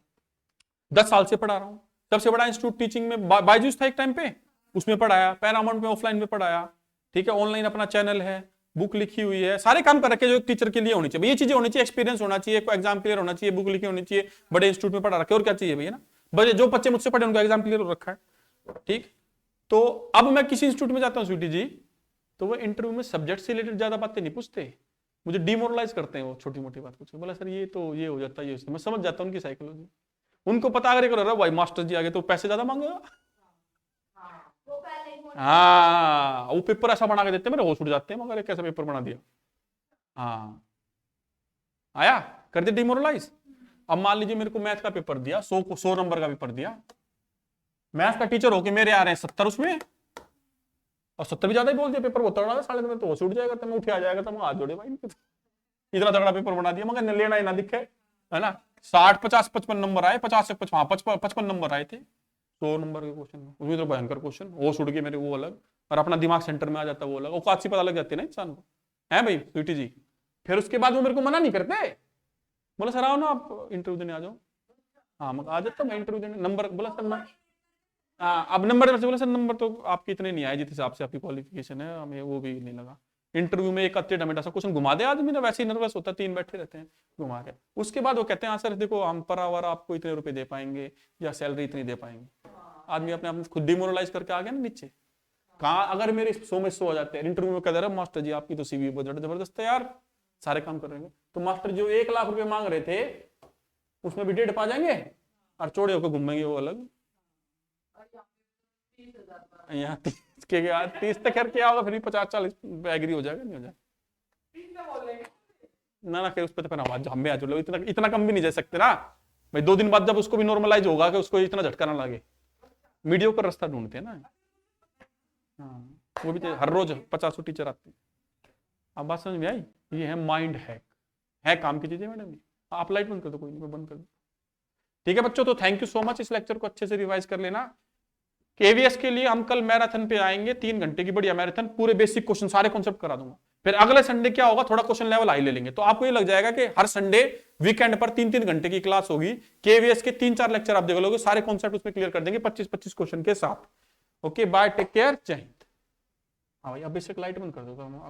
10 साल से पढ़ा रहा हूँ। सबसे बड़ा इंस्टीट्यूट टीचिंग में बायजूस था एक टाइम पे, उसमें पढ़ाया, पैरामाउंट में ऑफलाइन में पढ़ाया, ठीक है, ऑनलाइन अपना चैनल है, बुक लिखी हुई है, सारे काम कर रखे जो एक टीचर के लिए होनी चाहिए, ये चीजें होनी चाहिए, एक्सपीरियंस होना चाहिए, एग्जाम क्लियर होना चाहिए, बुक लिखी होनी चाहिए, बड़े इंस्टीट्यूट में पढ़ा रखे, और क्या चाहिए भैया ना, बड़े जो बच्चे मुझसे पढ़े उनका एग्जाम क्लियर हो रखा है, ठीक। तो अब मैं किसी इंस्टीट्यूट में जाता हूँ स्वीटी जी, तो वो इंटरव्यू में सब्जेक्ट से रिलेटेड ज्यादा बातें नहीं पूछते, मुझे डिमोरलाइज करते हैं वो, छोटी मोटी बात पूछे, बोला सर ये तो ये हो जाता है, ये मैं समझ जाता हूँ उनकी साइकोलॉजी, उनको पता अगर करो भाई मास्टर जी आगे तो पैसे ज्यादा मांगेगा, हाँ वो पेपर ऐसा बना के देते हैं, मेरे होश उड़ जाते हैं, मगर कैसा पेपर बना दिया, हाँ आया, कर दिया डिमोरलाइज। अब मान लीजिए मेरे को मैथ का पेपर दिया, 100 नंबर का पेपर दिया, मैथ का टीचर होके मेरे आ रहे हैं 70 उसमें, और 70 भी ज्यादा ही बोल दिया, पेपर बहुत तगड़ा है, 9.5 तो होश उड़ जाएगा, तो मैं उठे आ जाएगा, तो मैं हाथ जोड़े भाई, इतना तगड़ा पेपर बना दिया, मगर लेना ही ना दिखे, है ना। 60, 50, 55 नंबर आए, 50 से 55 नंबर आए थे 100 नंबर के क्वेश्चन में, उसमें तो भयंकर क्वेश्चन, वो उड़ गए मेरे, वो अलग, और अपना दिमाग सेंटर में आ जाता वो अलग, औकात सी पता लग जाती है ना इंसान को, है भाई स्वीटी जी। फिर उसके बाद वो मेरे को मना नहीं करते, बोला सर आओ ना आप इंटरव्यू देने आ जाओ, हाँ मैं आ जाता मैं इंटरव्यू देने, नंबर बोला सर मैं, हाँ अब नंबर से बोला सर नंबर तो आपके इतने नहीं आए जिस हिसाब से आपकी क्वालिफिकेशन है, हमें वो भी नहीं लगा। इंटरव्यू में एक टेढ़ा मेढ़ा सा क्वेश्चन घुमा दे आदमी ना, वैसे ही नर्वस होता है, 3 बैठे रहते हैं, घुमा रहे, उसके बाद वो कहते हैं हाँ सर देखो हम पर आवर आपको इतने रुपए दे पाएंगे या सैलरी इतनी दे पाएंगे, आदमी अपने आप खुद डिमोरलाइज करके आ गया ना नीचे। कहाँ अगर मेरे 100 में 100 आ जाते हैं, इंटरव्यू में कह दे रहा मास्टर जी आपकी तो सीवी बहुत जबरदस्त है यार, सारे काम कर रहे हैं, तो मास्टर जो 1 लाख रुपए मांग रहे थे उसमें भी 1.5 पा जाएंगे, और चौड़े होकर घूमेंगे वो अलग। 30,000 यहाँ 30 के बाद 30 तक खैर क्या होगा, फिर भी 50-40 एग्री हो जाएगा, नहीं हो जाएगा? 30 में बोल लेंगे। ना खैर उस पर तो फिर हम भी आ चलो, इतना इतना कम भी नहीं जा सकते ना भाई। 2 दिन बाद जब उसको भी नॉर्मलाइज होगा कि उसको इतना झटका ना लगे, मीडियो का रास्ता ढूंढते हैं ना। हाँ, वो भी तो हर रोज 50 टीचर आते हैं। अब बात समझ में आई? ये है माइंड हैक, है काम की चीजें मैडम। आप लाइट बंद कर दो, कोई नहीं, मैं बंद कर दो। ठीक है बच्चों, तो थैंक यू सो मच। इस लेक्चर को अच्छे से रिवाइज कर लेना। केवीएस के लिए हम कल मैराथन पे आएंगे, 3 घंटे की बढ़िया मैराथन, पूरे बेसिक क्वेश्चन सारे कॉन्सेप्ट करा दूंगा। फिर अगले संडे क्या होगा, थोड़ा क्वेश्चन लेवल हाई ले लेंगे, तो आपको ये लग जाएगा कि हर संडे वीकेंड पर 3-3 घंटे की क्लास होगी। केवीएस के 3-4 लेक्चर आप देख लोगे, सारे कॉन्सेप्ट उसमें क्लियर कर देंगे 25-25 क्वेश्चन के साथ। ओके बाय, टेक केयर, जय हिंद। हाँ भाई, अब बेसिक लाइट बंद कर दो तो